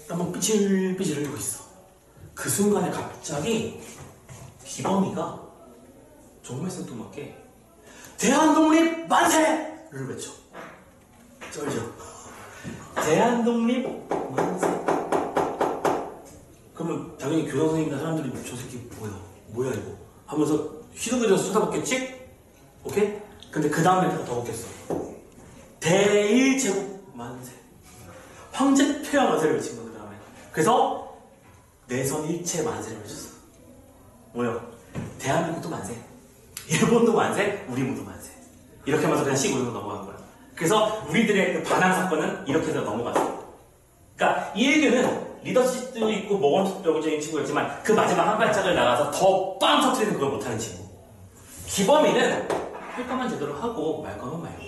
[SPEAKER 1] 땀만 삐질삐질 흘리고 있어. 그 순간에 갑자기 비범이가 정말 생뚱맞게 대한독립 만세를 외쳐. 쩔죠? 대한독립 만세. 그러면 당연히 교장 선생님이나 사람들이 저 새끼 뭐야 이거 하면서 휘둥그려서 쳐다봤겠지? 오케이? 근데 그 다음 멘트가 더 웃겼어. 대일제국 만세. 황제 폐하 만세를 외친 거 그 다음에. 그래서 내선 일체 만세를 외쳤어. 뭐요? 대한민국도 만세, 일본도 만세, 우리 모두 만세. 이렇게 하면서 그냥 씩 웃고 넘어간 거야. 그래서 우리들의 그 반항 사건은 이렇게 해서 넘어갔어. 그러니까 이혜규는 리더십도 있고 모범적인 친구였지만 그 마지막 한 발짝을 나가서 더 빵 터뜨리는 그걸 못하는 친구. 기범이는 할 거만 제대로 하고 말 거면 말고,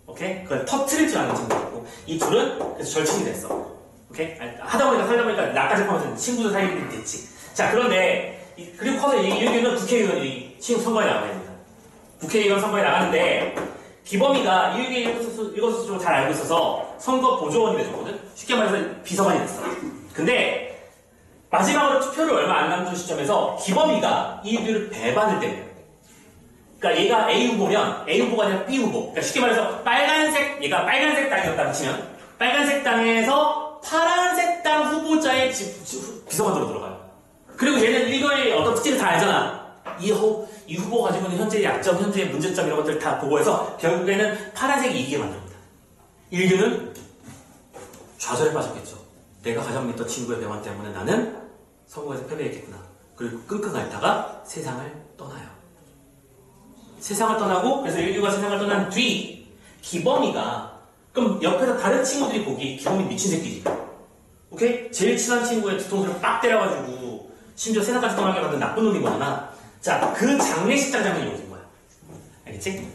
[SPEAKER 1] 오케이? 그걸 터뜨릴 줄 아는 친구였고, 이 둘은 그래서 절친이 됐어. 오케이? 하다 보니까 살다 보니까 나까지 포함해서 친구들 사이가 됐지. 자, 그런데 그리고 커서 이혜규는 국회의원이 선거에 나가야 됩니다. 국회의원 선거에 나가는데 기범이가 이혜규의 이것을 잘 알고 있어서 선거 보조원이 돼줬거든. 쉽게 말해서 비서관이 됐어. 근데 마지막으로 투표를 얼마 안 남은 시점에서 기범이가 이혜규를 배반을 때려요. 그러니까 얘가 A 후보면 A 후보가 아니라 B 후보. 그러니까 쉽게 말해서 얘가 빨간색 당이었다고 치면 빨간색 당에서 파란색 당 후보자의 비서관으로 들어가요. 그리고 얘는 이거의 어떤 특징을 다 알잖아. 이 후보 가지고 있는 현재의 약점, 현재의 문제점 이런 것들을 다 보고해서 결국에는 파란색이 이기게 만듭니다. 일규는 좌절에 빠졌겠죠. 내가 가장 믿던 친구의 배만 때문에 나는 선거에서 패배했겠구나. 그리고 끙끙 앓다가 세상을 떠나요. 세상을 떠나고, 그래서 일규가 세상을 떠난 뒤 기범이가, 그럼 옆에서 다른 친구들이 보기 기범이 미친 새끼지. 오케이? 제일 친한 친구의 뒤통수를 빡 때려가지고 심지어 세상까지 떠나게 만든 나쁜 놈인 거잖아. 자, 그 장례식장 장면이 오는 거야. 알겠지?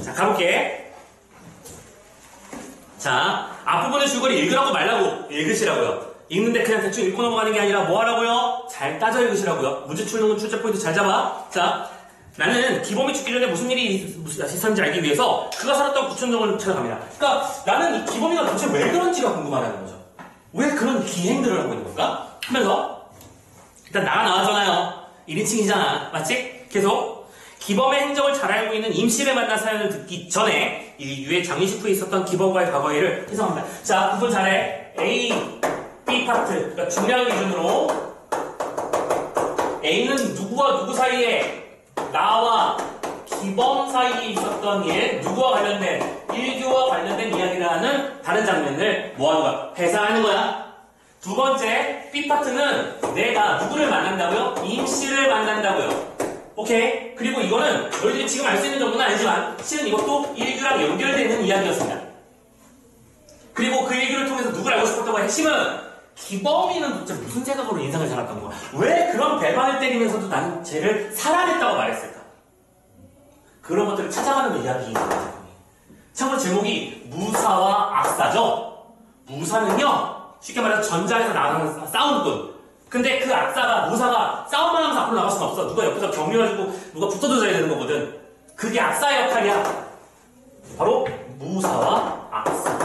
[SPEAKER 1] 자, 가볼게. 자, 앞부분의 줄거리 읽으라고 말라고. 읽으시라고요. 읽는데 그냥 대충 읽고 넘어가는 게 아니라 뭐 하라고요? 잘 따져 읽으시라고요. 문제 출력은 출제 포인트 잘 잡아. 자, 나는 기범이 죽기 전에 무슨 일이 있었는지 알기 위해서 그가 살았던 구천정을 찾아갑니다. 그러니까 나는 이 기범이가 도대체 왜 그런지가 궁금하다는 거죠. 왜 그런 기행들을 하고 있는 걸까? 하면서 일단 나가 나왔잖아요. 1인칭이잖아. 맞지? 계속 기범의 행적을 잘 알고 있는 임씨를 만난 사연을 듣기 전에 일규의 장례식 후에 있었던 기범과의 과거 일을 해석합니다. 자, 구분 잘해. A, B 파트. 그러니까 중량 기준으로 A는 누구와 누구 사이에 나와 기범 사이에 있었던 일, 누구와 관련된 일규와 관련된 이야기를 하는 다른 장면을 뭐 하는 거야? 회상하는 거야. 두 번째, B 파트는 내가 누구를 만난다고요? 임씨를 만난다고요. 오케이? 그리고 이거는 너희들이 지금 알 수 있는 정도는 아니지만 실은 이것도 일규랑 연결되는 이야기였습니다. 그리고 그 일규를 통해서 누굴 알고 싶었다고 핵심은 기범이는 도대체 무슨 생각으로 인생을 살았던 거야? 왜 그런 배반을 때리면서도 나는 쟤를 사랑했다고 말했을까? 그런 것들을 찾아가는 이야기입니다. 참고로 제목이 무사와 악사죠? 무사는요, 쉽게 말해서 전장에서 나가는 싸움꾼. 근데 그 악사가, 무사가 싸움만 하면서 앞으로 나갈 수는 없어. 누가 옆에서 격려해주고 누가 붙어줘야 되는 거거든. 그게 악사의 역할이야. 바로 무사와 악사.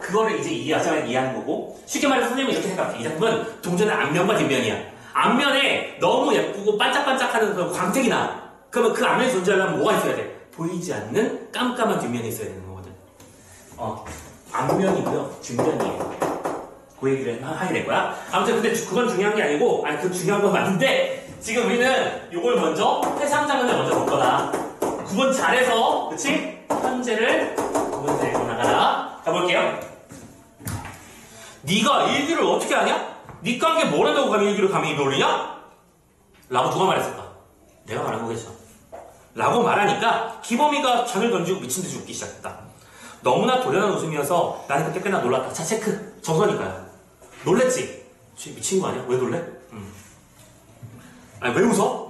[SPEAKER 1] 그거를 이제 이해하는 거고, 쉽게 말해서 선생님은 이렇게 생각해. 이 작품은 동전의 앞면과 뒷면이야. 앞면에 너무 예쁘고 반짝반짝하는 그런 광택이 나. 그러면 그 앞면이 존재하려면 뭐가 있어야 돼? 보이지 않는 깜깜한 뒷면이 있어야 되는 거거든. 앞면이고요, 뒷면이에요. 그 얘기를 하게 될 거야. 아무튼 근데 그건 중요한 게 아니고, 아니 그 중요한 건 맞는데 지금 우리는 이걸 먼저 회상 장면을 먼저 볼 거다. 구분 잘해서, 그치? 현재를 구분 잘해서 나가라. 가볼게요. 네가 일기를 어떻게 하냐? 네 관계 뭘 한다고 감히 일기를 감히 입에 올리냐? 라고 누가 말했을까? 내가 말한 거겠죠. 라고 말하니까 기범이가 잔을 던지고 미친 듯이 웃기 시작했다. 너무나 도련한 웃음이어서 나는 그때 꽤나 놀랐다. 자, 체크. 정선이니까요. 놀랬지? 쟤 미친 거 아니야? 왜 놀래? 아니, 왜 웃어?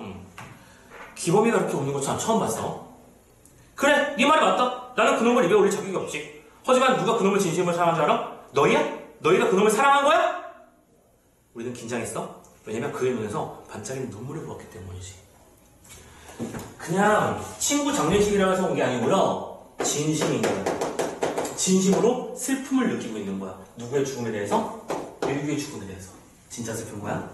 [SPEAKER 1] 기범이가 그렇게 웃는 거 참 처음 봤어. 그래, 네 말이 맞다. 나는 그놈을 입에 올릴 자격이 없지. 하지만 누가 그놈을 진심으로 사랑한 줄 알아? 너희야? 너희가 그놈을 사랑한 거야? 우리는 긴장했어. 왜냐면 그의 눈에서 반짝이는 눈물이 부었기 때문이지. 그냥 친구 장례식이라고 해서 온 게 아니고요. 진심인 거야. 진심으로 슬픔을 느끼고 있는 거야. 누구의 죽음에 대해서? 일규의 죽음에 대해서. 진짜 슬픈 거야?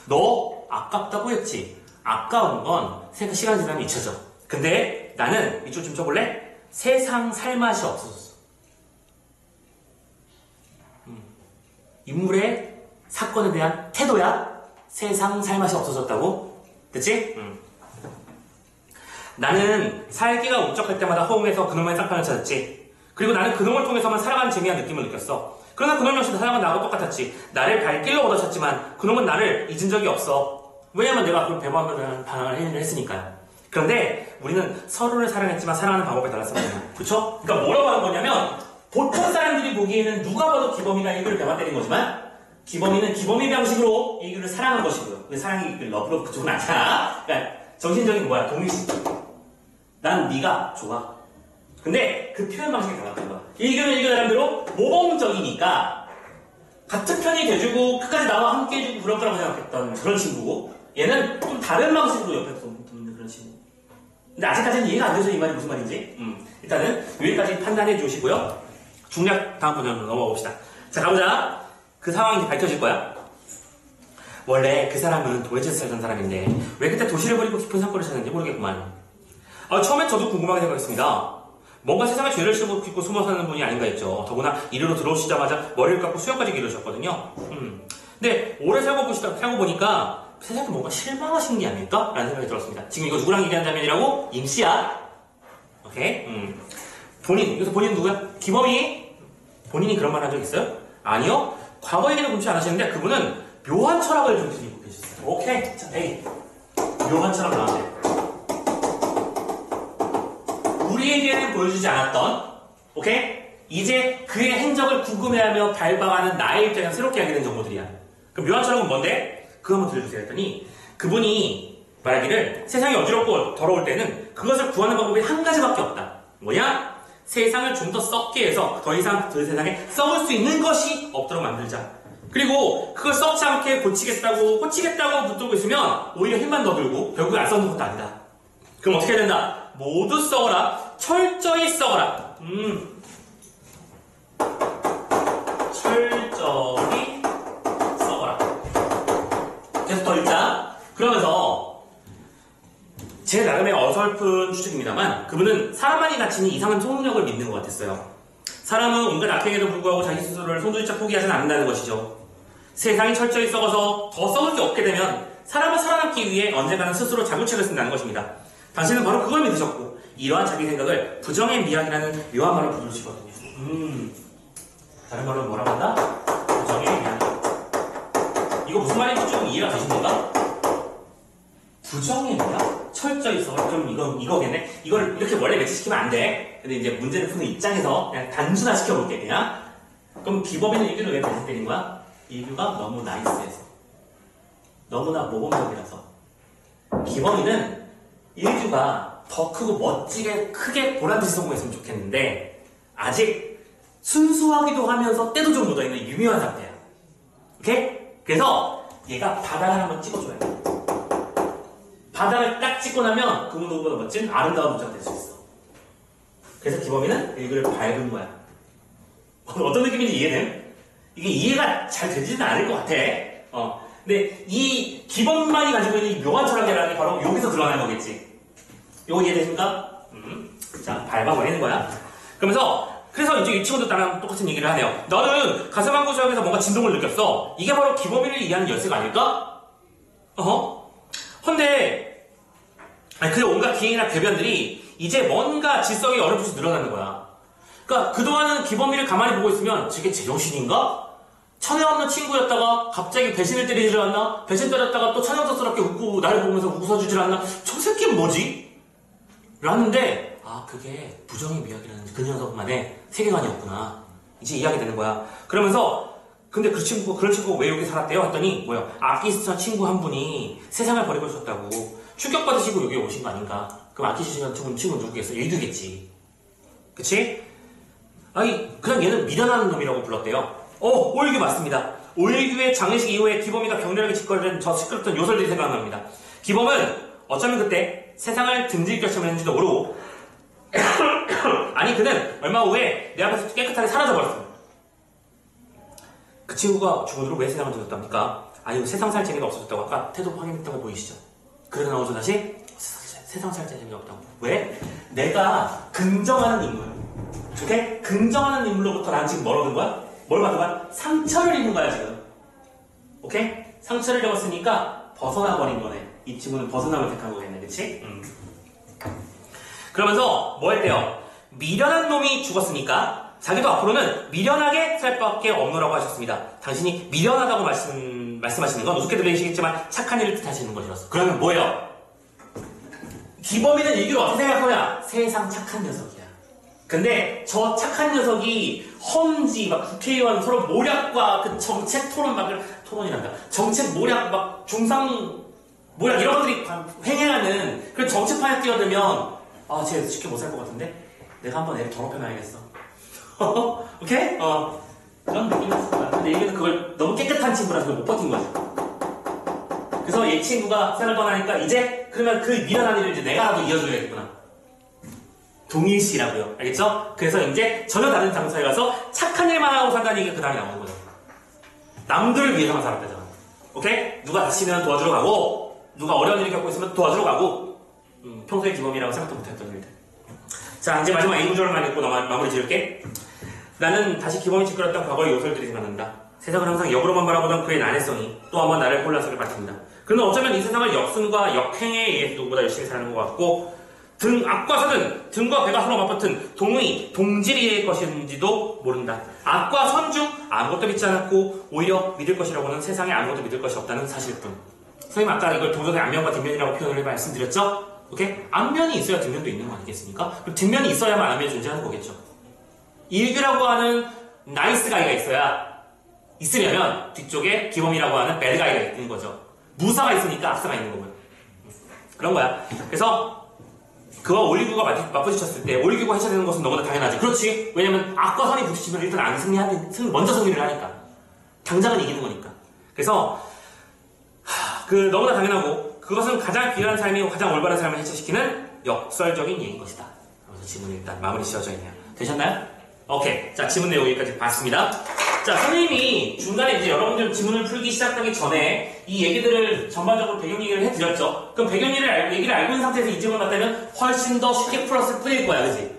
[SPEAKER 1] 너 아깝다고 했지? 아까운 건 시간 지나면 잊혀져. 근데 나는 이쪽 좀 쳐볼래? 세상 살 맛이 없어졌어. 인물의 사건에 대한 태도야. 세상 살 맛이 없어졌다고? 됐지? 나는 살기가 울적할 때마다 허웅에서 그놈의 쌍판을 찾았지. 그리고 나는 그놈을 통해서만 살아가는 재미한 느낌을 느꼈어. 그러나 그놈 역시 사랑은 나하고 똑같았지. 나를 발길로 얻어찼지만 그놈은 나를 잊은 적이 없어. 왜냐면 내가 그걸 배반하는 반항을 했으니까요. 그런데 우리는 서로를 사랑했지만 사랑하는 방법이 달랐습니다. 그쵸? 그러니까 뭐라고 하는 거냐면, 보통 사람들이 보기에는 누가 봐도 기범이가 일규를 배반 때린 거지만 기범이는 기범이 방식으로 일규를 사랑한 것이고요. 그 사랑이 러브러브 그쪽은 아니야. 그러니까 정신적인 뭐야? 동의식. 난 네가 좋아. 근데 그 표현 방식이 달랐던 거야. 일규는 일규 나름대로 모범적이니까 같은 편이 돼주고 끝까지 나와 함께 해주고 그럴 거라고 생각했던 그런 친구고, 얘는 좀 다른 방식으로 옆에서 돕는 그런 친구. 근데 아직까지는 이해가 안 되죠, 이 말이 무슨 말인지. 일단은 여기까지 판단해 주시고요. 중략 다음 버전으로 넘어가 봅시다. 자, 가보자. 그 상황이 밝혀질 거야. 원래 그 사람은 도에에서 살던 사람인데 왜 그때 도시를 버리고 깊은 산골을 찾는지 모르겠구만. 처음엔 저도 궁금하게 생각했습니다. 뭔가 세상에 죄를 짓고 숨어 사는 분이 아닌가 했죠. 더구나 이리로 들어오시자마자 머리를 깎고 수영까지 기르셨거든요. 근데 오래 살고 보니까 세상에 뭔가 실망하신 게 아닐까? 라는 생각이 들었습니다. 지금 이거 누구랑 얘기한 장면이라고? 임씨야. 오케이? 여기서 본인 누구야? 기범이? 본인이 그런 말 한 적 있어요? 아니요. 과거 얘기는 곰치 안 하시는데 그분은 묘한 철학을 좀 드리고 계셨어요. 오케이. 자, A. 묘한 철학 나왔네. 우리에게는 보여주지 않았던, 오케이? 이제 그의 행적을 궁금해하며 발방하는 나의 입장에서 새롭게 하게 된 정보들이야. 그럼 묘한 철학은 뭔데? 그거 한번 들려주세요 했더니, 그분이 말하기를 세상이 어지럽고 더러울 때는 그것을 구하는 방법이 한 가지밖에 없다. 뭐냐? 세상을 좀 더 썩게 해서 더 이상 그 세상에 썩을 수 있는 것이 없도록 만들자. 그리고 그걸 썩지 않게 고치겠다고 붙들고 있으면 오히려 힘만 더 들고 결국에 안 썩는 것도 아니다. 그럼 어떻게 해야 된다? 모두 썩어라. 철저히 썩어라. 철저히 썩어라. 계속 더 읽자. 그러면서 제 나름의 어설픈 추측입니다만 그분은 사람만이 갖추는 이상한 초능력을 믿는 것 같았어요. 사람은 온갖 악행에도 불구하고 자기 스스로를 손조차 포기하지는 않는다는 것이죠. 세상이 철저히 썩어서 더 썩을 게 없게 되면 사람은 살아남기 위해 언젠가는 스스로 자구책을 쓴다는 것입니다. 당신은 바로 그걸 믿으셨고 이러한 자기 생각을 부정의 미학이라는 묘한 말을 부르시거든요. 다른 말로 뭐라고 한다? 부정의 미학. 이거 무슨 말인지 좀 이해가 되십니까? 부정의 미학? 철저히 썩어. 좀 이거겠네? 이걸 이렇게 원래 매치시키면 안 돼. 근데 이제 문제를 푸는 입장에서 그냥 단순화 시켜볼게, 그냥. 그럼 기범이는 일규를 왜 배신 때린 거야? 일규가 너무 나이스해서. 너무나 모범적이라서. 기범이는 일규가 더 크고 멋지게 크게 보란듯이 성공했으면 좋겠는데 아직 순수하기도 하면서 때도 좀 묻어있는 유명한 상태야. 오케이? 그래서 얘가 바닥을 한번 찍어줘야 돼. 바닥을 딱 찍고 나면 그 누구보다 멋진 아름다운 문자가 될 수 있어. 그래서 기범이는 일규를 밟은 거야. 어떤 느낌인지 이해돼? 이게 이해가 잘 되지는 않을 것 같아. 근데 이 기범만이 가지고 있는 이 묘한 철학이라는 게 바로 여기서 드러나는 거겠지. 이거 이해되십니까? 자, 밟아버리는 거야. 그래서 이제 이 친구도 나랑 똑같은 얘기를 하네요. 너는 가슴한구 지역에서 뭔가 진동을 느꼈어. 이게 바로 기범이를 이해하는 열쇠가 아닐까? 헌데, 그 온갖 기행이나 궤변들이 이제 뭔가 질서가 어렴풋이 늘어나는 거야. 그러니까 그동안은 기범이를 가만히 보고 있으면 저게 제정신인가? 천에 없는 친구였다가 갑자기 배신을 때리질 않나? 배신 때렸다가 또 천연덕스럽게 웃고 나를 보면서 웃어주질 않나? 저 새끼는 뭐지? 라는데 그게 부정의 미학이라는 그 녀석만의 세계관이었구나. 이제 이해하게 되는 거야. 그러면서 근데 그런 친구가 왜 여기 살았대요? 했더니 뭐요? 악기 쓰던 친구 한 분이 세상을 버리고 있었다고 충격받으시고 여기 오신 거 아닌가? 그럼 악기 쓰던 친구는 누구겠어? 일규겠지. 그치? 그냥 얘는 미련한 놈이라고 불렀대요. 오일규 맞습니다. 오일규의 장례식 이후에 기범이가 격렬하게 짓거리던 저 시끄럽던 요설들이 생각납니다. 기범은 어쩌면 그때 세상을 등질 결심했는지도 모르고 아니 그는 얼마 후에 내 앞에서 깨끗하게 사라져버렸습니다. 그 친구가 죽은 후로 왜 세상을 등졌답니까? 세상 살 재미가 없어졌다고 아까 태도 확인했던 거 보이시죠? 그러고 나오죠 다시 세상 살 재미가 없다고. 왜? 내가 긍정하는 인물, 오케이? 긍정하는 인물로부터 난 지금 뭘 얻은 거야? 뭘 받은 거야? 상처를 입는 거야 지금. 오케이? 상처를 입었으니까 벗어나버린 거네. 이 친구는 벗어남을 택한 거겠네, 그치? 그러면서 뭐 했대요? 미련한 놈이 죽었으니까 자기도 앞으로는 미련하게 살 밖에 없노라고 하셨습니다. 당신이 미련하다고 말씀하시는 건 우습게 들리시겠지만 착한 일을 뜻하시는 것이었어. 그러면 뭐예요? 기범이는 일기로 어떻게 생각하냐? 세상 착한 녀석이야. 근데 저 착한 녀석이 헌지 막 국회의원 서로 모략과 그 정책 토론이란다. 정책 모략 막 중상 모략 이런 것들이 횡행하는 그런 정치판에 뛰어들면 쟤 쉽게 못 살 것 같은데 내가 한번 애를 더럽혀놔야겠어. 오케이? 그런 느낌이었어. 근데 얘는 그걸 너무 깨끗한 친구라서 그걸 못 버틴 거지. 그래서 얘 친구가 세상을 떠나니까 이제 그러면 그 미련한 일을 이제 내가라도 이어줘야겠구나. 동일시라고요. 알겠죠? 그래서 이제 전혀 다른 장소에 가서 착한 일만 하고 산다는 얘기가 그 다음에 나오는 거죠. 남들을 위해서만 살았다잖아. 오케이? 누가 다치면 도와주러 가고 누가 어려운 일을 겪고 있으면 도와주러 가고 평소에 기범이라고 생각도 못했던 일들. 자, 이제 마지막 A구절만 읽고 마무리 지을게. 나는 다시 기범이 짓거렸던 과거의 요설들이 생각난다. 세상을 항상 역으로만 바라보던 그의 난해성이 또 한번 나를 혼란스럽게 만든다. 그는 어쩌면 이 세상을 역순과 역행에 의해 누구보다 열심히 사는 것 같고 악과 선은 등과 배가 서로 맞붙은 동질의 것인지도 모른다. 악과 선 중 아무것도 믿지 않았고 오히려 믿을 것이라고는 세상에 아무것도 믿을 것이 없다는 사실뿐. 선생님 아까 이걸 동전의 앞면과 뒷면이라고 표현을 말씀드렸죠? 오케이? 앞면이 있어야 뒷면도 있는 거 아니겠습니까? 그럼 뒷면이 있어야만 앞면이 존재하는 거겠죠. 일규라고 하는 나이스 가이가 있으려면 뒤쪽에 기범이라고 하는 배드 가이가 있는 거죠. 무사가 있으니까 악사가 있는 거고요. 그런 거야. 그래서 그와 올리규가 맞부딪혔을 때 올리규가 해체되는 것은 너무나 당연하지. 그렇지. 왜냐면 악과 선이 부딪히면 일단 먼저 승리를 하니까. 당장은 이기는 거니까. 그래서 너무나 당연하고 그것은 가장 귀한 삶이고 가장 올바른 삶을 해체시키는 역설적인 얘기인 것이다. 그래서 지문이 일단 마무리 지어져 있네요. 되셨나요? 오케이. 자, 지문 내용 여기까지 봤습니다. 자, 자, 선생님이 중간에 이제 여러분들 지문을 풀기 시작하기 전에 이 얘기들을 전반적으로 배경 얘기를 해드렸죠. 그럼 배경 얘기를 알고 있는 상태에서 이 지문을 갖다면 훨씬 더 쉽게 풀었을 뿐일 거야, 그지?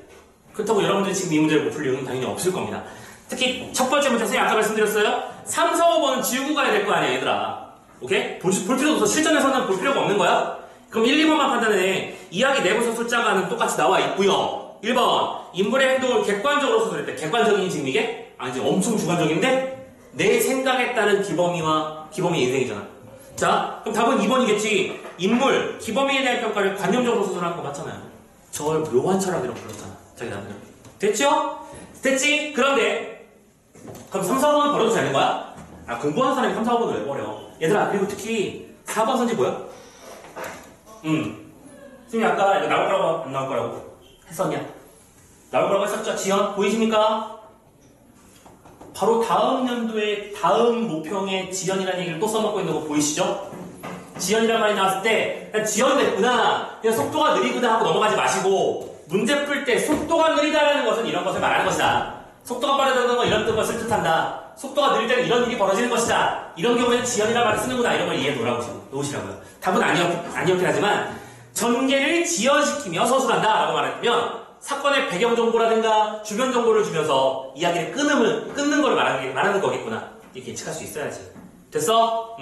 [SPEAKER 1] 그렇다고 여러분들이 지금 이 문제를 못 풀 이유는 당연히 없을 겁니다. 특히 첫 번째 문제, 선생님 아까 말씀드렸어요. 3, 4, 5번은 지우고 가야 될 거 아니야, 얘들아. 오케이? 볼 필요도 없어. 실전에서는 볼 필요가 없는 거야. 그럼 1, 2번만 판단해. 이야기 내부서 숫자가는 똑같이 나와 있고요. 1번, 인물의 행동을 객관적으로 서술할 때, 객관적인 지금 이게? 아니지, 엄청 주관적인데? 내 생각에 따른 기범이의 인생이잖아. 자, 그럼 답은 2번이겠지. 인물, 기범이에 대한 평가를 관념적으로 서술하는 거 맞잖아요. 저걸 묘한 철학이라고 불렀잖아. 자기 나름대로. 됐죠? 됐지? 그런데, 그럼 3, 4번은 버려도 되는 거야? 아, 공부하는 사람이 3, 4번을 왜 버려? 얘들아, 그리고 특히 4번 선지 뭐야? 선생님 아까 이거 나올 거라고 안 나올 거라고 했었냐? 나올 거라고 했었죠? 지연 보이십니까? 바로 다음 연도에 다음 모평에 지연이라는 얘기를 또 써먹고 있는 거 보이시죠? 지연이란 말이 나왔을 때 그냥 지연 됐구나, 그냥 속도가 느리구나 하고 넘어가지 마시고, 문제 풀 때 속도가 느리다라는 것은 이런 것을 말하는 것이다. 속도가 빠르다는 건 이런 것을 뜻한다. 속도가 느릴 때는 이런 일이 벌어지는 것이다. 이런 경우에는 지연이라는 말을 쓰는구나. 이런 걸 이해해 놓으시라고요. 답은 아니었긴 하지만 전개를 지연시키며 서술한다 라고 말하면 사건의 배경 정보라든가 주변 정보를 주면서 이야기를 끊는 걸 말하는 거겠구나. 이렇게 예측할 수 있어야지. 됐어?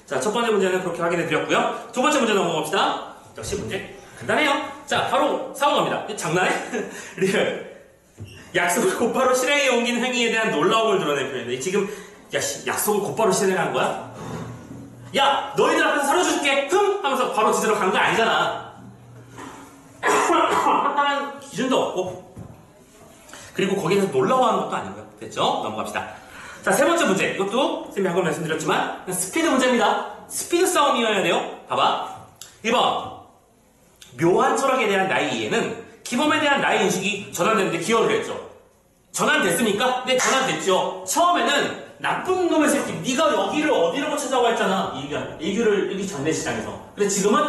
[SPEAKER 1] 자, 첫 번째 문제는 그렇게 확인해 드렸고요. 두 번째 문제 넘어갑시다. 역시 문제 간단해요. 자, 바로 4번 갑니다. 장난해? 리얼. 약속을 곧바로 실행에 옮긴 행위에 대한 놀라움을 드러낸 표현인데, 지금 약속을 곧바로 실행한 거야? 야, 너희들 앞에서 사료주 줄게 하면서 바로 지대로 간 거 아니잖아. 판단한 기준도 없고, 그리고 거기에서 놀라워하는 것도 아니고요. 됐죠? 넘어갑시다. 자, 세 번째 문제. 이것도 선생님이 한번 말씀드렸지만 스피드 문제입니다. 스피드 싸움이어야 돼요. 봐봐. 1번, 묘한 철학에 대한 나의 이해는 기범에 대한 나의 인식이 전환되는데 기여를 했죠. 전환됐습니까? 네, 전환됐죠. 처음에는 나쁜 놈의 새끼, 네가 여기를 어디로 찾아와 했잖아. 이규를 여기 장례시장에서. 근데 지금은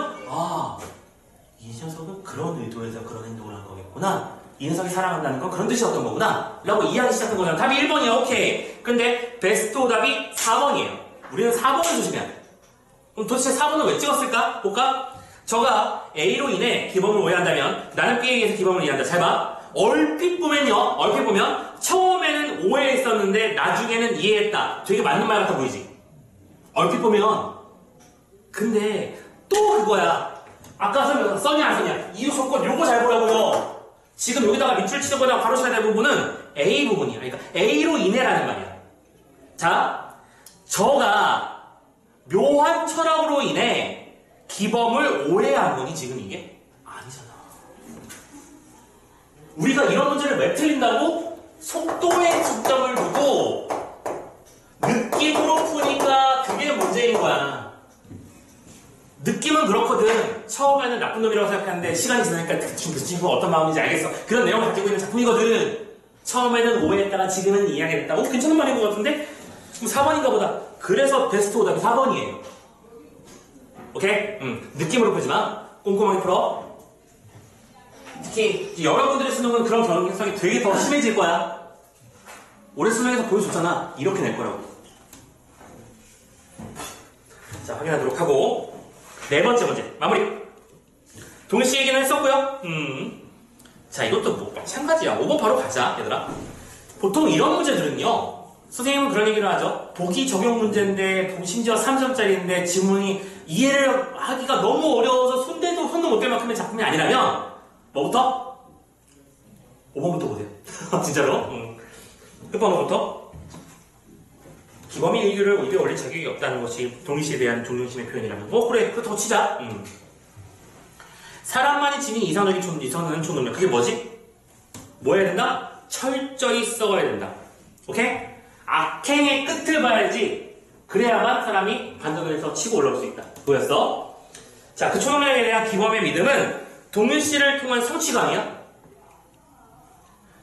[SPEAKER 1] 이 녀석은 그런 의도에서 그런 행동을 한 거겠구나. 이 녀석이 사랑한다는 건 그런 뜻이었던 거구나 라고 이해하기 시작한 거잖아. 답이 1번이야. 오케이. 근데 베스트 오답이 4번이에요. 우리는 4번을 조심해야 돼. 그럼 도대체 4번을 왜 찍었을까? 볼까? 저가 A로 인해 기범을 오해한다면 나는 B에 의해서 기범을 이해한다. 잘 봐. 얼핏 보면 처음에는 오해했었는데 나중에는 이해했다. 되게 맞는 말 같아 보이지? 얼핏 보면. 근데 또 그거야. 아까 써냐 안 써냐? 이유 조건 요거 잘 보라고요. 지금 여기다가 밑줄 치는 거나 바로 쳐야 될 부분은 A 부분이야. 그러니까 A로 인해라는 말이야. 자, 저가 묘한 철학으로 인해 기범을 오해한 거니 지금 이게? 아니잖아. 우리가 이런 문제를 왜 틀린다고? 속도에 초점을 두고 느낌으로 푸니까 그게 문제인 거야. 느낌은 그렇거든. 처음에는 나쁜 놈이라고 생각하는데 시간이 지나니까 그 친구가 어떤 마음인지 알겠어. 그런 내용을 가지고 있는 작품이거든. 처음에는 오해했다가 지금은 이해하게 됐다. 괜찮은 말인 것 같은데? 지금 4번인가 보다. 그래서 베스트 오답이 4번이에요. 오케이? 느낌으로 풀지마. 꼼꼼하게 풀어. 특히 여러분들의 수능은 그런 경향성이 되게 더 심해질 거야. 올해 수능에서 보여줬잖아. 이렇게 낼 거라고. 자, 확인하도록 하고 네 번째 문제 마무리. 동일시 얘기는 했었고요. 자, 이것도 뭐 마찬가지야. 5번 바로 가자, 얘들아. 보통 이런 문제들은요, 선생님은 그런 얘기를 하죠. 보기 적용 문제인데 심지어 3점짜리인데 지문이 이해를 하기가 너무 어려워서 손도 못 댈 만큼의 작품이 아니라면 뭐부터? 5번부터 보세요. 진짜로. 끝번호부터 기범이 일규를 입에 올릴 자격이 없다는 것이 동일시에 대한 존중심의 표현이라면 그래, 그렇다고 치자. 사람만이 지닌 이상적인 이성은 초능력. 그게 뭐지? 뭐 해야 된다? 철저히 썩어야 된다. 오케이? 악행의 끝을 봐야지. 그래야만 사람이 반전을 치고 올라올 수 있다. 보였어? 자, 그 초능력에 대한 기범의 믿음은 동일시를 통한 성취가 아니야?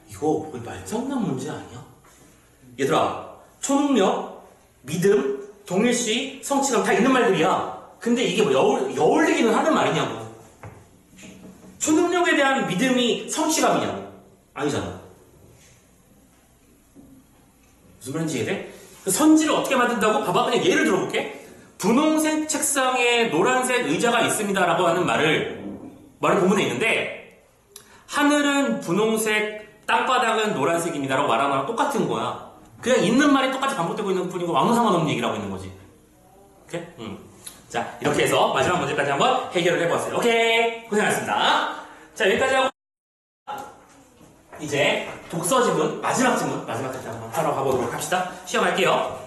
[SPEAKER 1] 이거 말장난 문제 아니야? 얘들아, 초능력, 믿음, 동일시, 성취감 다 있는 말들이야. 근데 이게 뭐 여울리기는 하는 말이냐고. 초능력에 대한 믿음이 성취감이냐고. 아니잖아. 무슨 말인지 이해돼? 그 선지를 어떻게 만든다고? 봐봐, 그냥 예를 들어볼게. 분홍색 책상에 노란색 의자가 있습니다라고 하는 말을 본문에 있는데, 하늘은 분홍색, 땅바닥은 노란색입니다라고 말하는 거랑 똑같은 거야. 그냥 있는 말이 똑같이 반복되고 있는 뿐이고 아무 상관없는 얘기를 하고 있는 거지. 오케이? 자, 이렇게 해서 마지막 문제까지 한번 해결을 해보았어요. 오케이, 고생하셨습니다. 자, 여기까지 하고 이제 독서 지문, 마지막 지문 한번 하러 가보도록 합시다. 시험할게요.